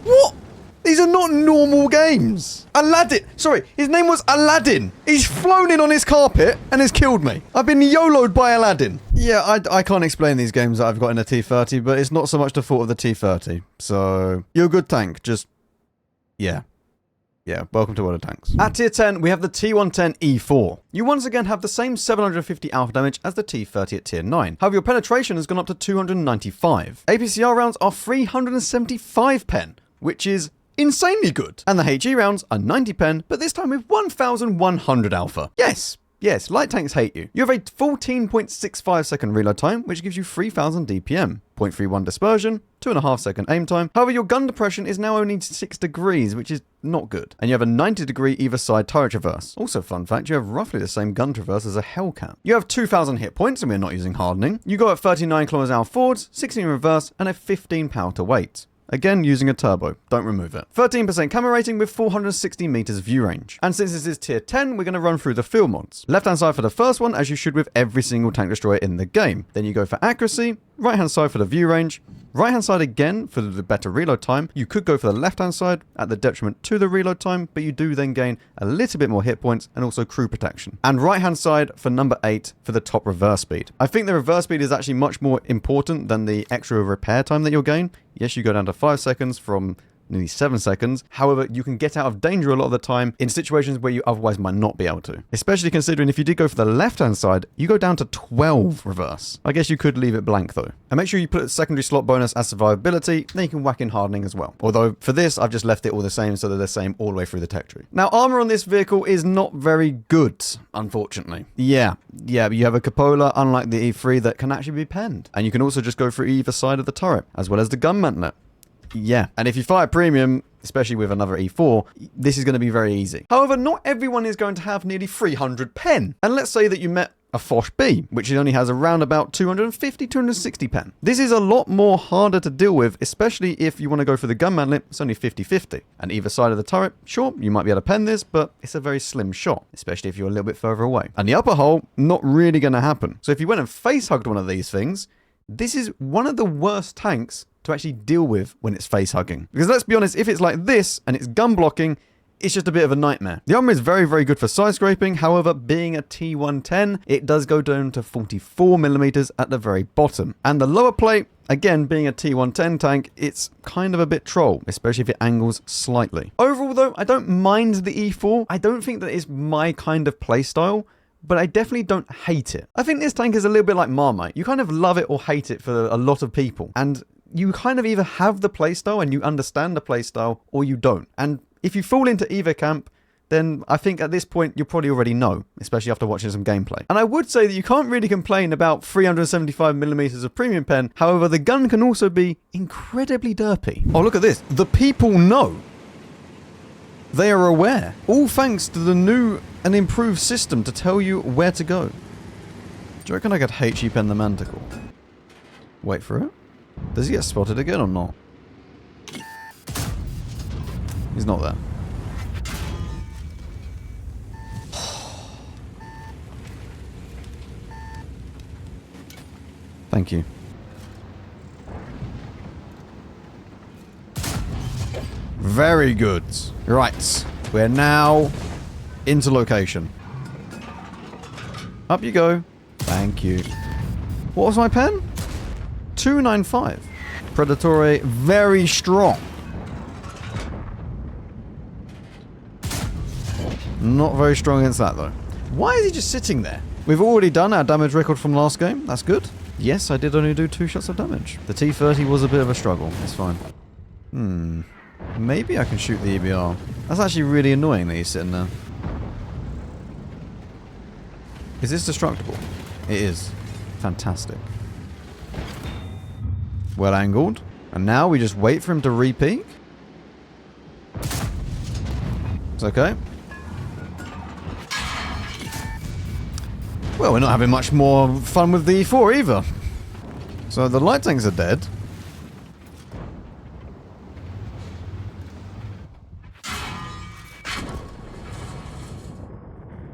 What? These are not normal games. Aladdin. Sorry, his name was Aladdin. He's flown in on his carpet and has killed me. I've been YOLO'd by Aladdin. Yeah, I can't explain these games that I've got in a T30, but it's not so much the fault of the T30. So, you're a good tank. Just... yeah. Yeah, welcome to World of Tanks. At tier 10, we have the T110E4. You once again have the same 750 alpha damage as the T30 at tier 9. However, your penetration has gone up to 295. APCR rounds are 375 pen, which is insanely good. And the HE rounds are 90 pen, but this time with 1100 alpha. Yes, light tanks hate you. You have a 14.65 second reload time, which gives you 3000 DPM. 0.31 dispersion, 2.5 second aim time. However, your gun depression is now only 6 degrees, which is not good. And you have a 90 degree either side turret traverse. Also, fun fact, you have roughly the same gun traverse as a Hellcat. You have 2000 hit points, and we're not using hardening. You go at 39 km/h forwards, 16 in reverse, and a 15 power to weight. Again, using a turbo. Don't remove it. 13% camera rating with 460 meters view range. And since this is tier 10, we're going to run through the field mods. Left-hand side for the first one, as you should with every single tank destroyer in the game. Then you go for accuracy, right-hand side for the view range, right-hand side again for the better reload time. You could go for the left-hand side at the detriment to the reload time, but you do then gain a little bit more hit points and also crew protection. And right-hand side for number 8 for the top reverse speed. I think the reverse speed is actually much more important than the extra repair time that you'll gain. Yes, you go down to 5 seconds from nearly 7 seconds. However, you can get out of danger a lot of the time in situations where you otherwise might not be able to. Especially considering if you did go for the left-hand side, you go down to 12 reverse. I guess you could leave it blank though. And make sure you put a secondary slot bonus as survivability, then you can whack in hardening as well. Although for this, I've just left it all the same so they're the same all the way through the tech tree. Now, armor on this vehicle is not very good, unfortunately. Yeah, you have a cupola, unlike the E3, that can actually be penned. And you can also just go through either side of the turret, as well as the gun mantlet. Yeah, and if you fire premium, especially with another E4, this is going to be very easy. However, not everyone is going to have nearly 300 pen. And let's say that you met a Foch B, which only has around about 250, 260 pen. This is a lot more harder to deal with, especially if you want to go for the gun mantlet. It's only 50-50. And either side of the turret, sure, you might be able to pen this, but it's a very slim shot, especially if you're a little bit further away. And the upper hole, not really going to happen. So if you went and face-hugged one of these things, this is one of the worst tanks to actually deal with when it's face-hugging. Because let's be honest, if it's like this and it's gun blocking, it's just a bit of a nightmare. The armor is very, very good for side scraping. However, being a T110, it does go down to 44mm at the very bottom. And the lower plate, again, being a T110 tank, it's kind of a bit troll, especially if it angles slightly. Overall, though, I don't mind the E4. I don't think that it's my kind of playstyle, but I definitely don't hate it. I think this tank is a little bit like Marmite. You kind of love it or hate it for a lot of people. And you kind of either have the playstyle and you understand the playstyle, or you don't. And if you fall into either camp, then I think at this point you probably already know, especially after watching some gameplay. And I would say that you can't really complain about 375mm of premium pen. However, the gun can also be incredibly derpy. Oh, look at this. The people know. They are aware. All thanks to the new and improved system to tell you where to go. Do you reckon I could HE pen the Manticore? Wait for it. Does he get spotted again or not? He's not there. Thank you. Very good. Right. We're now into location. Up you go. Thank you. What was my pen? 295. Predatory, very strong. Not very strong against that, though. Why is he just sitting there? We've already done our damage record from last game. That's good. Yes, I did only do 2 shots of damage. The T30 was a bit of a struggle. It's fine. Maybe I can shoot the EBR. That's actually really annoying that he's sitting there. Is this destructible? It is. Fantastic. Well angled. And now we just wait for him to re-peek. It's okay. Well, we're not having much more fun with the E4 either. So the light tanks are dead.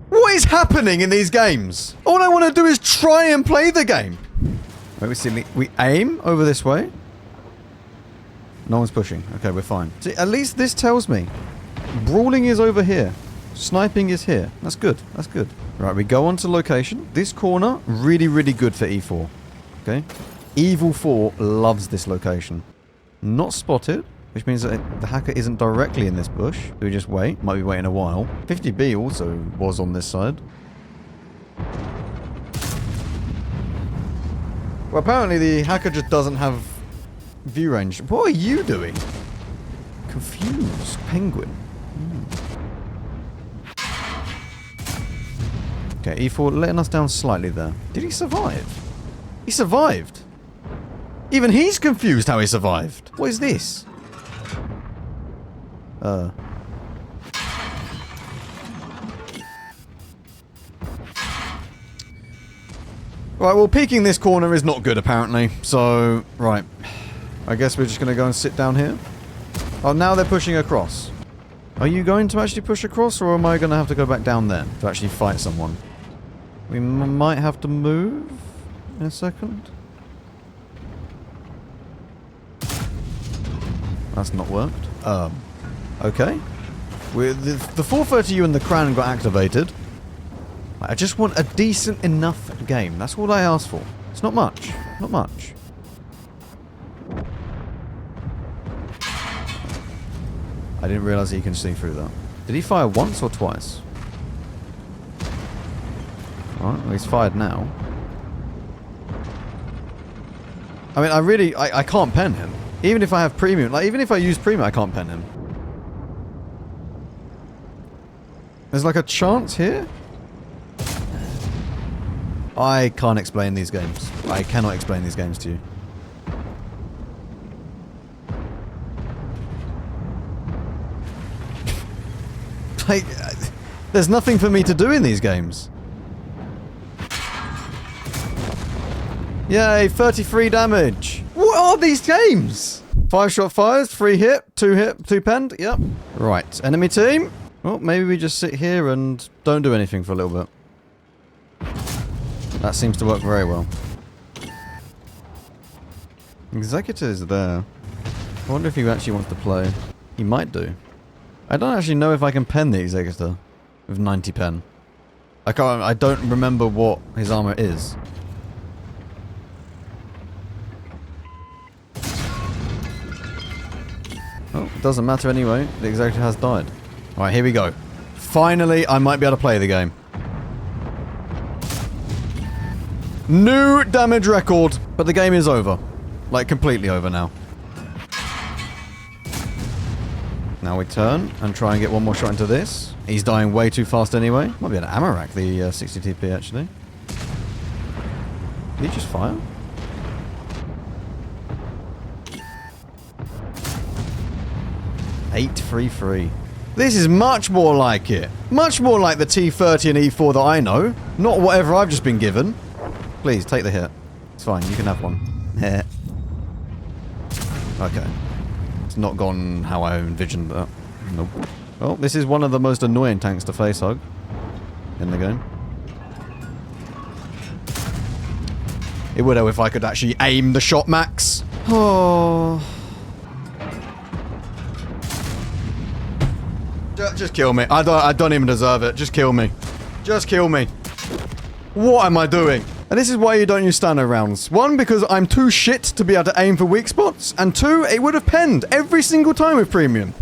What is happening in these games? All I want to do is try and play the game. Wait, we see. We aim over this way. No one's pushing. Okay, we're fine. See, at least this tells me brawling is over here. Sniping is here. That's good. That's good. Right, we go on to location. This corner, really, really good for E4. Okay. Evil 4 loves this location. Not spotted, which means that the hacker isn't directly in this bush. Do we just wait? Might be waiting a while. 50B also was on this side. Well, apparently the hacker just doesn't have view range. What are you doing? Confused. Penguin. Okay, E4 letting us down slightly there. Did he survive? He survived. Even he's confused how he survived. What is this? Right, well, peeking this corner is not good, apparently. So, right. I guess we're just going to go and sit down here. Oh, now they're pushing across. Are you going to actually push across, or am I going to have to go back down there to actually fight someone? We might have to move in a second. That's not worked. Okay. The 430U and the Cran got activated. I just want a decent enough game. That's all I ask for. It's not much. Not much. I didn't realise he can see through that. Did he fire once or twice? Alright, well, he's fired now. I mean, I can't pen him. Even if I have premium, like, even if I use premium, I can't pen him. There's like a chance here? I can't explain these games. I cannot explain these games to you. Like, there's nothing for me to do in these games. Yay, 33 damage. What are these games? 5-shot fires, 3 hit, 2 penned, yep. Right, enemy team. Well, maybe we just sit here and don't do anything for a little bit. That seems to work very well. Executor is there. I wonder if he actually wants to play. He might do. I don't actually know if I can pen the Executor with 90 pen. I don't remember what his armor is. Oh, it doesn't matter anyway. The Executor has died. Alright, here we go. Finally, I might be able to play the game. New damage record. But the game is over. Like, completely over now. Now we turn and try and get one more shot into this. He's dying way too fast anyway. Might be an ammo rack, the 60 TP actually. Did he just fire? .833. This is much more like it. Much more like the T30 that I know. Not whatever I've just been given. Please, take the hit. It's fine, you can have one. Okay. It's not gone how I envisioned that. Nope. Well, this is one of the most annoying tanks to face hug in the game. It would have if I could actually aim the shot, Max. Oh. Just kill me. I don't even deserve it. Just kill me. Just kill me. What am I doing? And this is why you don't use standard rounds. 1, because I'm too shit to be able to aim for weak spots. And 2, it would have penned every single time with premium.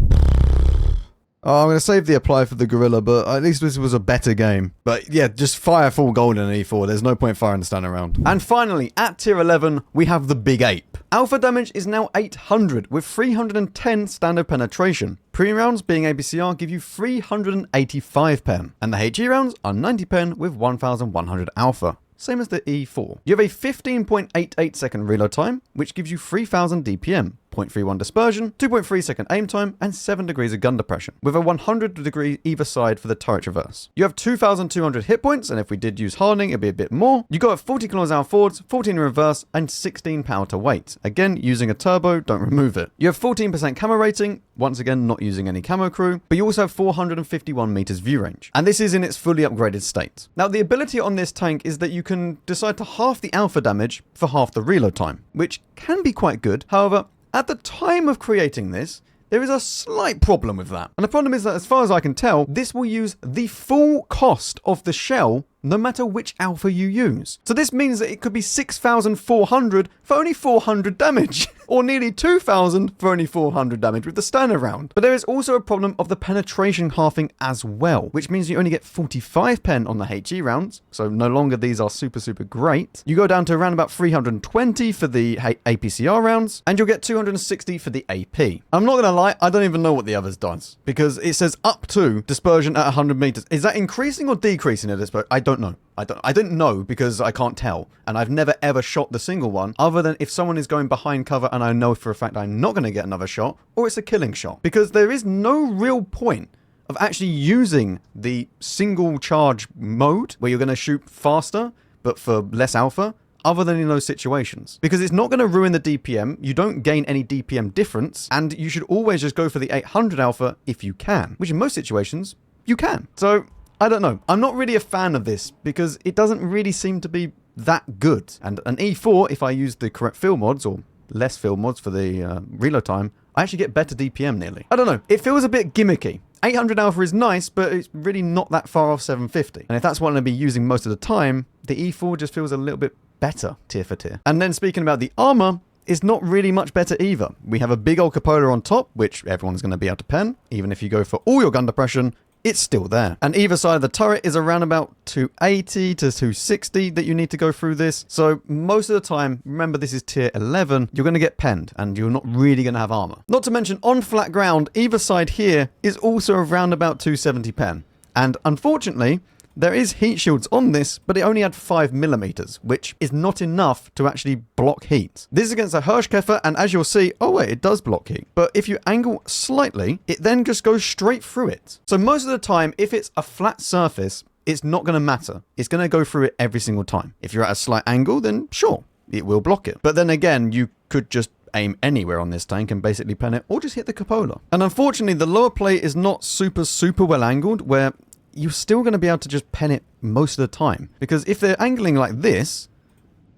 Oh, I'm going to save the apply for the Gorilla, but at least this was a better game. But yeah, just fire full gold in an E4. There's no point firing the standard round. And finally, at tier 11, we have the Big Ape. Alpha damage is now 800 with 310 standard penetration. Premium rounds, being ABCR, give you 385 pen. And the HE rounds are 90 pen with 1100 alpha. Same as the E4. You have a 15.88 second reload time, which gives you 3000 DPM, 0.31 dispersion, 2.3 second aim time, and 7 degrees of gun depression, with a 100 degree either side for the turret traverse. You have 2200 hit points, and if we did use hardening, it'd be a bit more. You got 40 km/h forwards, 14 in reverse, and 16 power to weight. Again, using a turbo, don't remove it. You have 14% camo rating, once again not using any camo crew, but you also have 451 meters view range. And this is in its fully upgraded state. Now, the ability on this tank is that you can decide to half the alpha damage for half the reload time, which can be quite good. However, at the time of creating this, there is a slight problem with that. And the problem is that, as far as I can tell, this will use the full cost of the shell no matter which alpha you use. So this means that it could be 6,400 for only 400 damage, or nearly 2,000 for only 400 damage with the standard round. But there is also a problem of the penetration halving as well, which means you only get 45 pen on the HE rounds, so no longer these are super great. You go down to around about 320 for the APCR rounds, and you'll get 260 for the AP. I'm not gonna lie, I don't even know what the others does, because it says up to dispersion at 100 meters. Is that increasing or decreasing at dispersion? I don't know. I didn't know because I can't tell, and I've never ever shot the single one other than if someone is going behind cover and I know for a fact I'm not going to get another shot, or it's a killing shot, because there is no real point of actually using the single charge mode where you're going to shoot faster but for less alpha, other than in those situations, because it's not going to ruin the DPM, you don't gain any DPM difference, and you should always just go for the 800 alpha if you can, which in most situations you can. So I don't know. I'm not really a fan of this because it doesn't really seem to be that good. And an E4, if I use the correct field mods or less field mods for the reload time, I actually get better DPM nearly. I don't know. It feels a bit gimmicky. 800 alpha is nice, but it's really not that far off 750. And if that's what I'm going to be using most of the time, the E4 just feels a little bit better tier for tier. And then speaking about the armor, it's not really much better either. We have a big old cupola on top, which everyone's going to be able to pen. Even if you go for all your gun depression, it's still there. And either side of the turret is around about 280 to 260 that you need to go through this. So most of the time, remember this is tier 11, you're going to get penned and you're not really going to have armor. Not to mention on flat ground, either side here is also around about 270 pen. And unfortunately, There is heat shields on this, but it only had 5mm, which is not enough to actually block heat. This is against a Hellcat, and as you'll see, oh wait, it does block heat. But if you angle slightly, it then just goes straight through it. So most of the time, if it's a flat surface, it's not going to matter. It's going to go through it every single time. If you're at a slight angle, then sure, it will block it. But then again, you could just aim anywhere on this tank and basically pen it, or just hit the cupola. And unfortunately, the lower plate is not super well angled, where you're still going to be able to just pen it most of the time. Because if they're angling like this,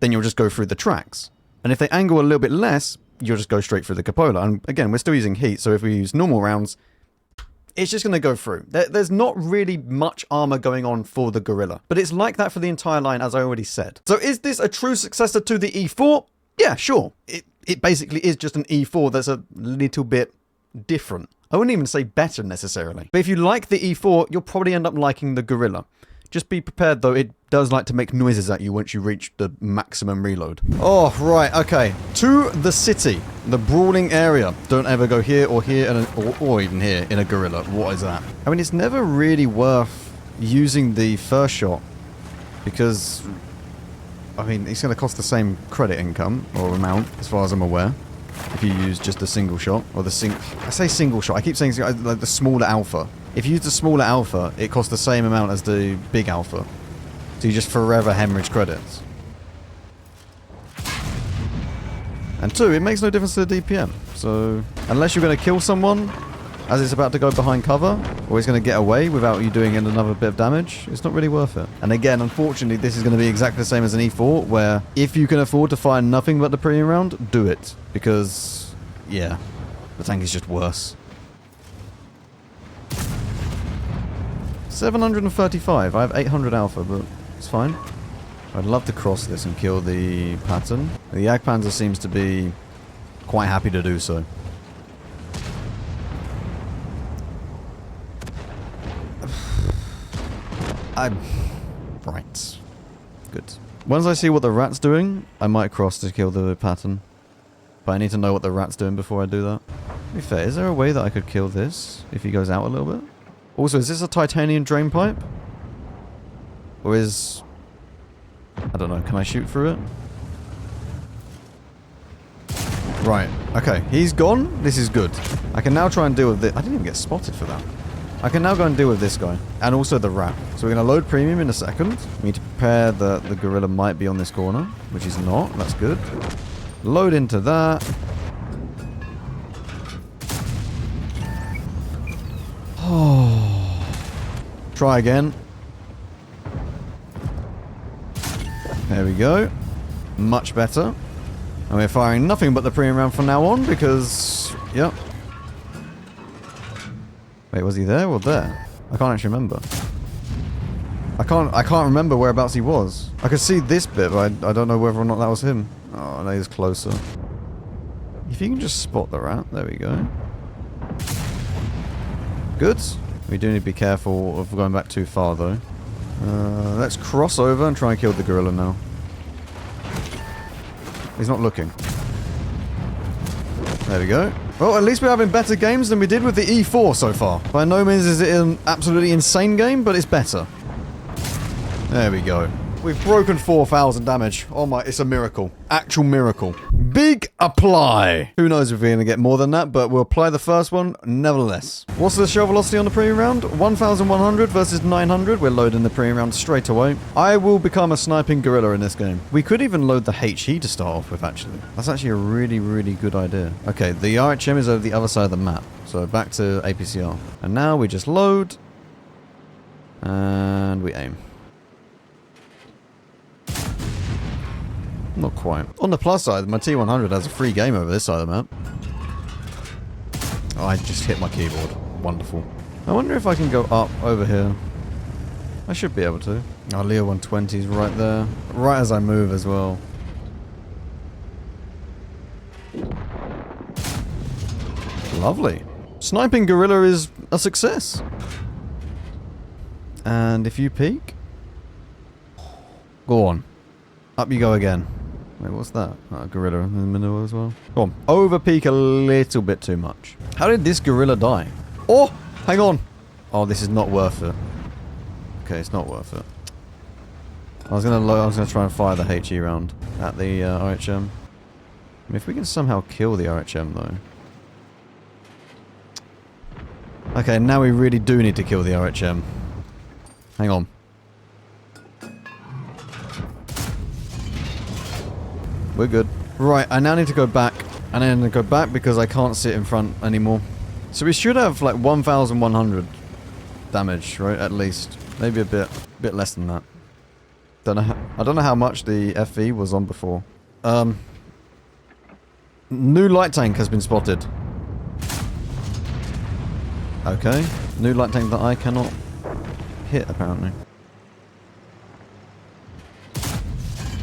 then you'll just go through the tracks. And if they angle a little bit less, you'll just go straight through the cupola. And again, we're still using heat, so if we use normal rounds, it's just going to go through. There's not really much armor going on for the Gorilla, but it's like that for the entire line, as I already said. So is this a true successor to the E4? Yeah, sure. It basically is just an E4 that's a little bit different. I wouldn't even say better necessarily. But if you like the E4, you'll probably end up liking the Gorilla. Just be prepared though, it does like to make noises at you once you reach the maximum reload. Oh, right, okay. To the city, the brawling area. Don't ever go here or here, or even here in a Gorilla. What is that? I mean, it's never really worth using the first shot because, I mean, it's going to cost the same credit income or amount, as far as I'm aware, if you use just a single shot, or I say single shot, I keep saying like the smaller alpha. If you use the smaller alpha, it costs the same amount as the big alpha. So you just forever hemorrhage credits. And two, it makes no difference to the DPM. So, unless you're going to kill someone as it's about to go behind cover, or it's going to get away without you doing another bit of damage, it's not really worth it. And again, unfortunately, this is going to be exactly the same as an E4, where if you can afford to fire nothing but the premium round, do it. Because, yeah, the tank is just worse. 735. I have 800 alpha, but it's fine. I'd love to cross this and kill the pattern. The Jagdpanzer seems to be quite happy to do so. Right. Good. Once I see what the rat's doing, I might cross to kill the pattern. But I need to know what the rat's doing before I do that. To be fair, is there a way that I could kill this if he goes out a little bit? Also, is this a titanium drain pipe? Or is... I don't know, can I shoot through it? Right, okay, he's gone. This is good. I can now try and deal with this. I didn't even get spotted for that. I can now go and deal with this guy. And also the rat. So we're going to load premium in a second. We need to prepare that the Gorilla might be on this corner, which he's not. That's good. Load into that. Oh. Try again. There we go. Much better. And we're firing nothing but the premium round from now on because... Yep. Wait, was he there or there? I can't actually remember. I can't remember whereabouts he was. I could see this bit, but I don't know whether or not that was him. Oh, no, he's closer. If you can just spot the rat. There we go. Good. We do need to be careful of going back too far, though. Let's cross over and try and kill the Gorilla now. He's not looking. There we go. Well, at least we're having better games than we did with the E4 so far. By no means is it an absolutely insane game, but it's better. There we go. We've broken 4,000 damage. Oh my, it's a miracle. Actual miracle. Big apply. Who knows if we're going to get more than that, but we'll apply the first one nevertheless. What's the shell velocity on the premium round? 1,100 versus 900. We're loading the premium round straight away. I will become a sniping Gorilla in this game. We could even load the HE to start off with, actually. That's actually a really, really good idea. Okay, the RHM is over the other side of the map. So back to APCR. And now we just load. And we aim. Not quite. On the plus side, my T100 has a free game over this side of the map. Oh, I just hit my keyboard. Wonderful. I wonder if I can go up over here. I should be able to. Oh, Leo 120 is right there. Right as I move as well. Lovely. Sniping Gorilla is a success. And if you peek... Go on. Up you go again. Wait, what's that? Oh, a Gorilla in the middle as well. Go on. Over peak a little bit too much. How did this Gorilla die? Oh! Hang on! Oh, this is not worth it. Okay, it's not worth it. I was gonna try and fire the HE round at the RHM. I mean, if we can somehow kill the RHM though. Okay, now we really do need to kill the RHM. Hang on. We're good. Right, I now need to go back. And then go back because I can't sit in front anymore. So we should have like 1,100 damage, right? At least. Maybe a bit less than that. I don't know how much the FE was on before. New light tank has been spotted. Okay. New light tank that I cannot hit, apparently.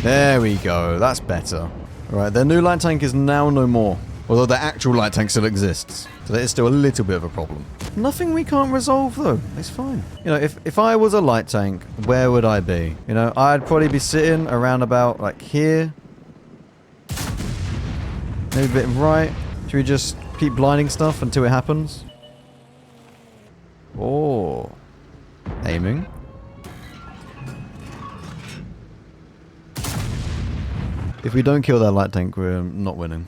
There we go. That's better. Right, their new light tank is now no more. Although the actual light tank still exists. So that is still a little bit of a problem. Nothing we can't resolve though. It's fine. You know, if I was a light tank, where would I be? You know, I'd probably be sitting around about like here. Maybe a bit right. Should we just keep blinding stuff until it happens? Oh. Aiming. If we don't kill that light tank, we're not winning.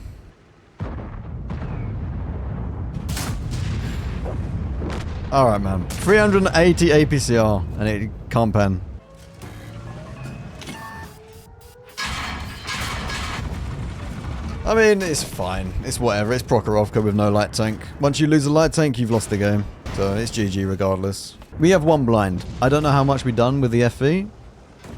Alright, man. 380 APCR, and it can't pen. I mean, it's fine. It's whatever. It's Prokhorovka with no light tank. Once you lose a light tank, you've lost the game. So it's GG regardless. We have one blind. I don't know how much we've done with the FE.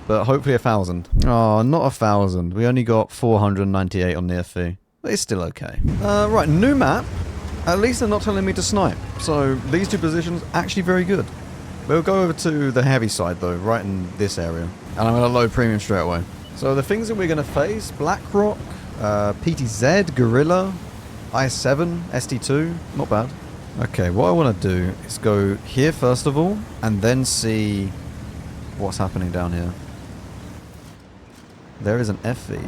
But hopefully 1,000. Oh, not 1,000. We only got 498 on the FE. But it's still okay. Right, new map. At least they're not telling me to snipe. So these two positions, actually very good. We'll go over to the heavy side though, right in this area. And I'm going to load premium straight away. So the things that we're going to face, BlackRock, PTZ, Gorilla, i7, ST2, not bad. Okay, what I want to do is go here first of all, and then see what's happening down here. There is an FE.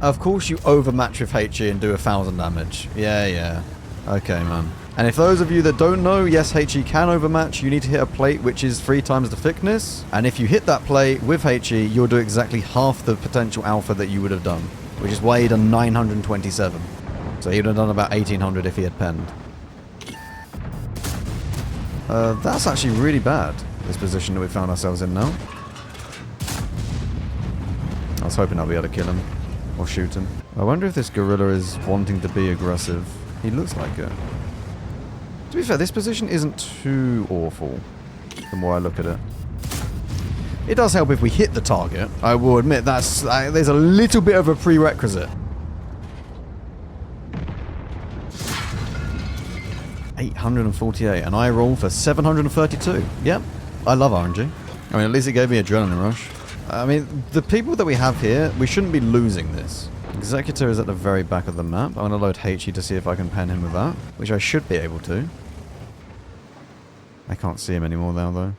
Of course you overmatch with HE and do 1,000 damage. Yeah. Okay, man. And if those of you that don't know, yes, HE can overmatch. You need to hit a plate which is 3 times the thickness. And if you hit that plate with HE, you'll do exactly half the potential alpha that you would have done. Which is why he done 927. So he would have done about 1,800 if he had penned. That's actually really bad, this position that we found ourselves in now. I was hoping I'll be able to kill him. Or shoot him. I wonder if this gorilla is wanting to be aggressive. He looks like it. To be fair, this position isn't too awful, the more I look at it. It does help if we hit the target. I will admit that's there's a little bit of a prerequisite. 848, and I roll for 732. Yep, I love RNG. I mean, at least it gave me adrenaline rush. I mean, the people that we have here, we shouldn't be losing this. Executor is at the very back of the map. I'm going to load HE to see if I can pen him with that, which I should be able to. I can't see him anymore now, though.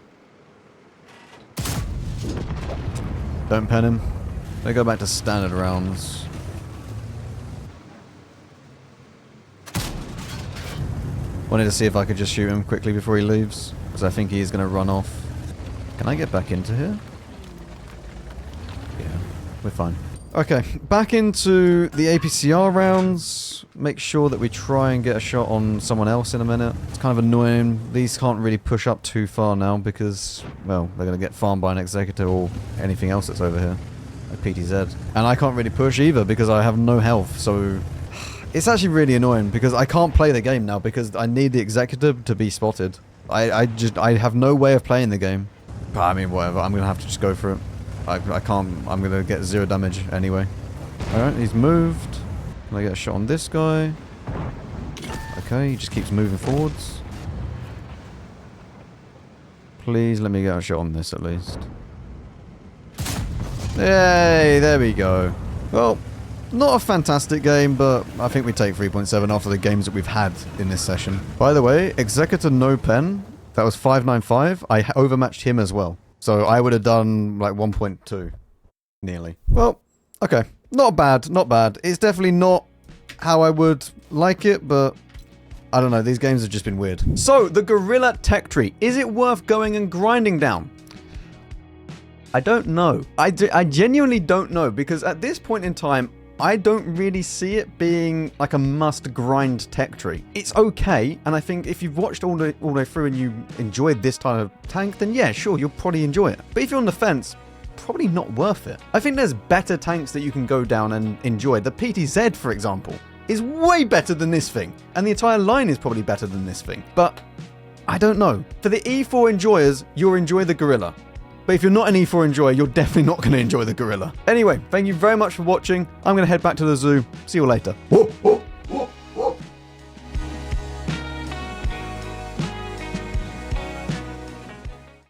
Don't pen him. They go back to standard rounds. Wanted to see if I could just shoot him quickly before he leaves, because I think he's going to run off. Can I get back into here? Yeah, we're fine. Okay, back into the APCR rounds. Make sure that we try and get a shot on someone else in a minute. It's kind of annoying. These can't really push up too far now because, well, they're going to get farmed by an Executor or anything else that's over here. Like PTZ. And I can't really push either because I have no health, so it's actually really annoying because I can't play the game now because I need the Executor to be spotted. I have no way of playing the game. But I mean, whatever. I'm going to have to just go for it. I can't. I'm going to get 0 damage anyway. Alright, he's moved. Can I get a shot on this guy? Okay, he just keeps moving forwards. Please let me get a shot on this at least. Yay, there we go. Well, not a fantastic game, but I think we take 3.7 after the games that we've had in this session. By the way, Executor no pen. That was 595. I overmatched him as well. So I would have done like 1.2. Nearly. Well, okay. Not bad, not bad. It's definitely not how I would like it, but I don't know, these games have just been weird. So, the Gorilla Tech Tree. Is it worth going and grinding down? I don't know. I genuinely don't know, because at this point in time, I don't really see it being like a must-grind tech tree. It's okay, and I think if you've watched all the way through and you enjoyed this type of tank, then yeah, sure, you'll probably enjoy it. But if you're on the fence, probably not worth it. I think there's better tanks that you can go down and enjoy. The PTZ, for example, is way better than this thing, and the entire line is probably better than this thing. But I don't know. For the E4 enjoyers, you'll enjoy the Gorilla. But if you're not an E4 enjoyer, you're definitely not going to enjoy the Gorilla. Anyway, thank you very much for watching. I'm going to head back to the zoo. See you later. Whoa.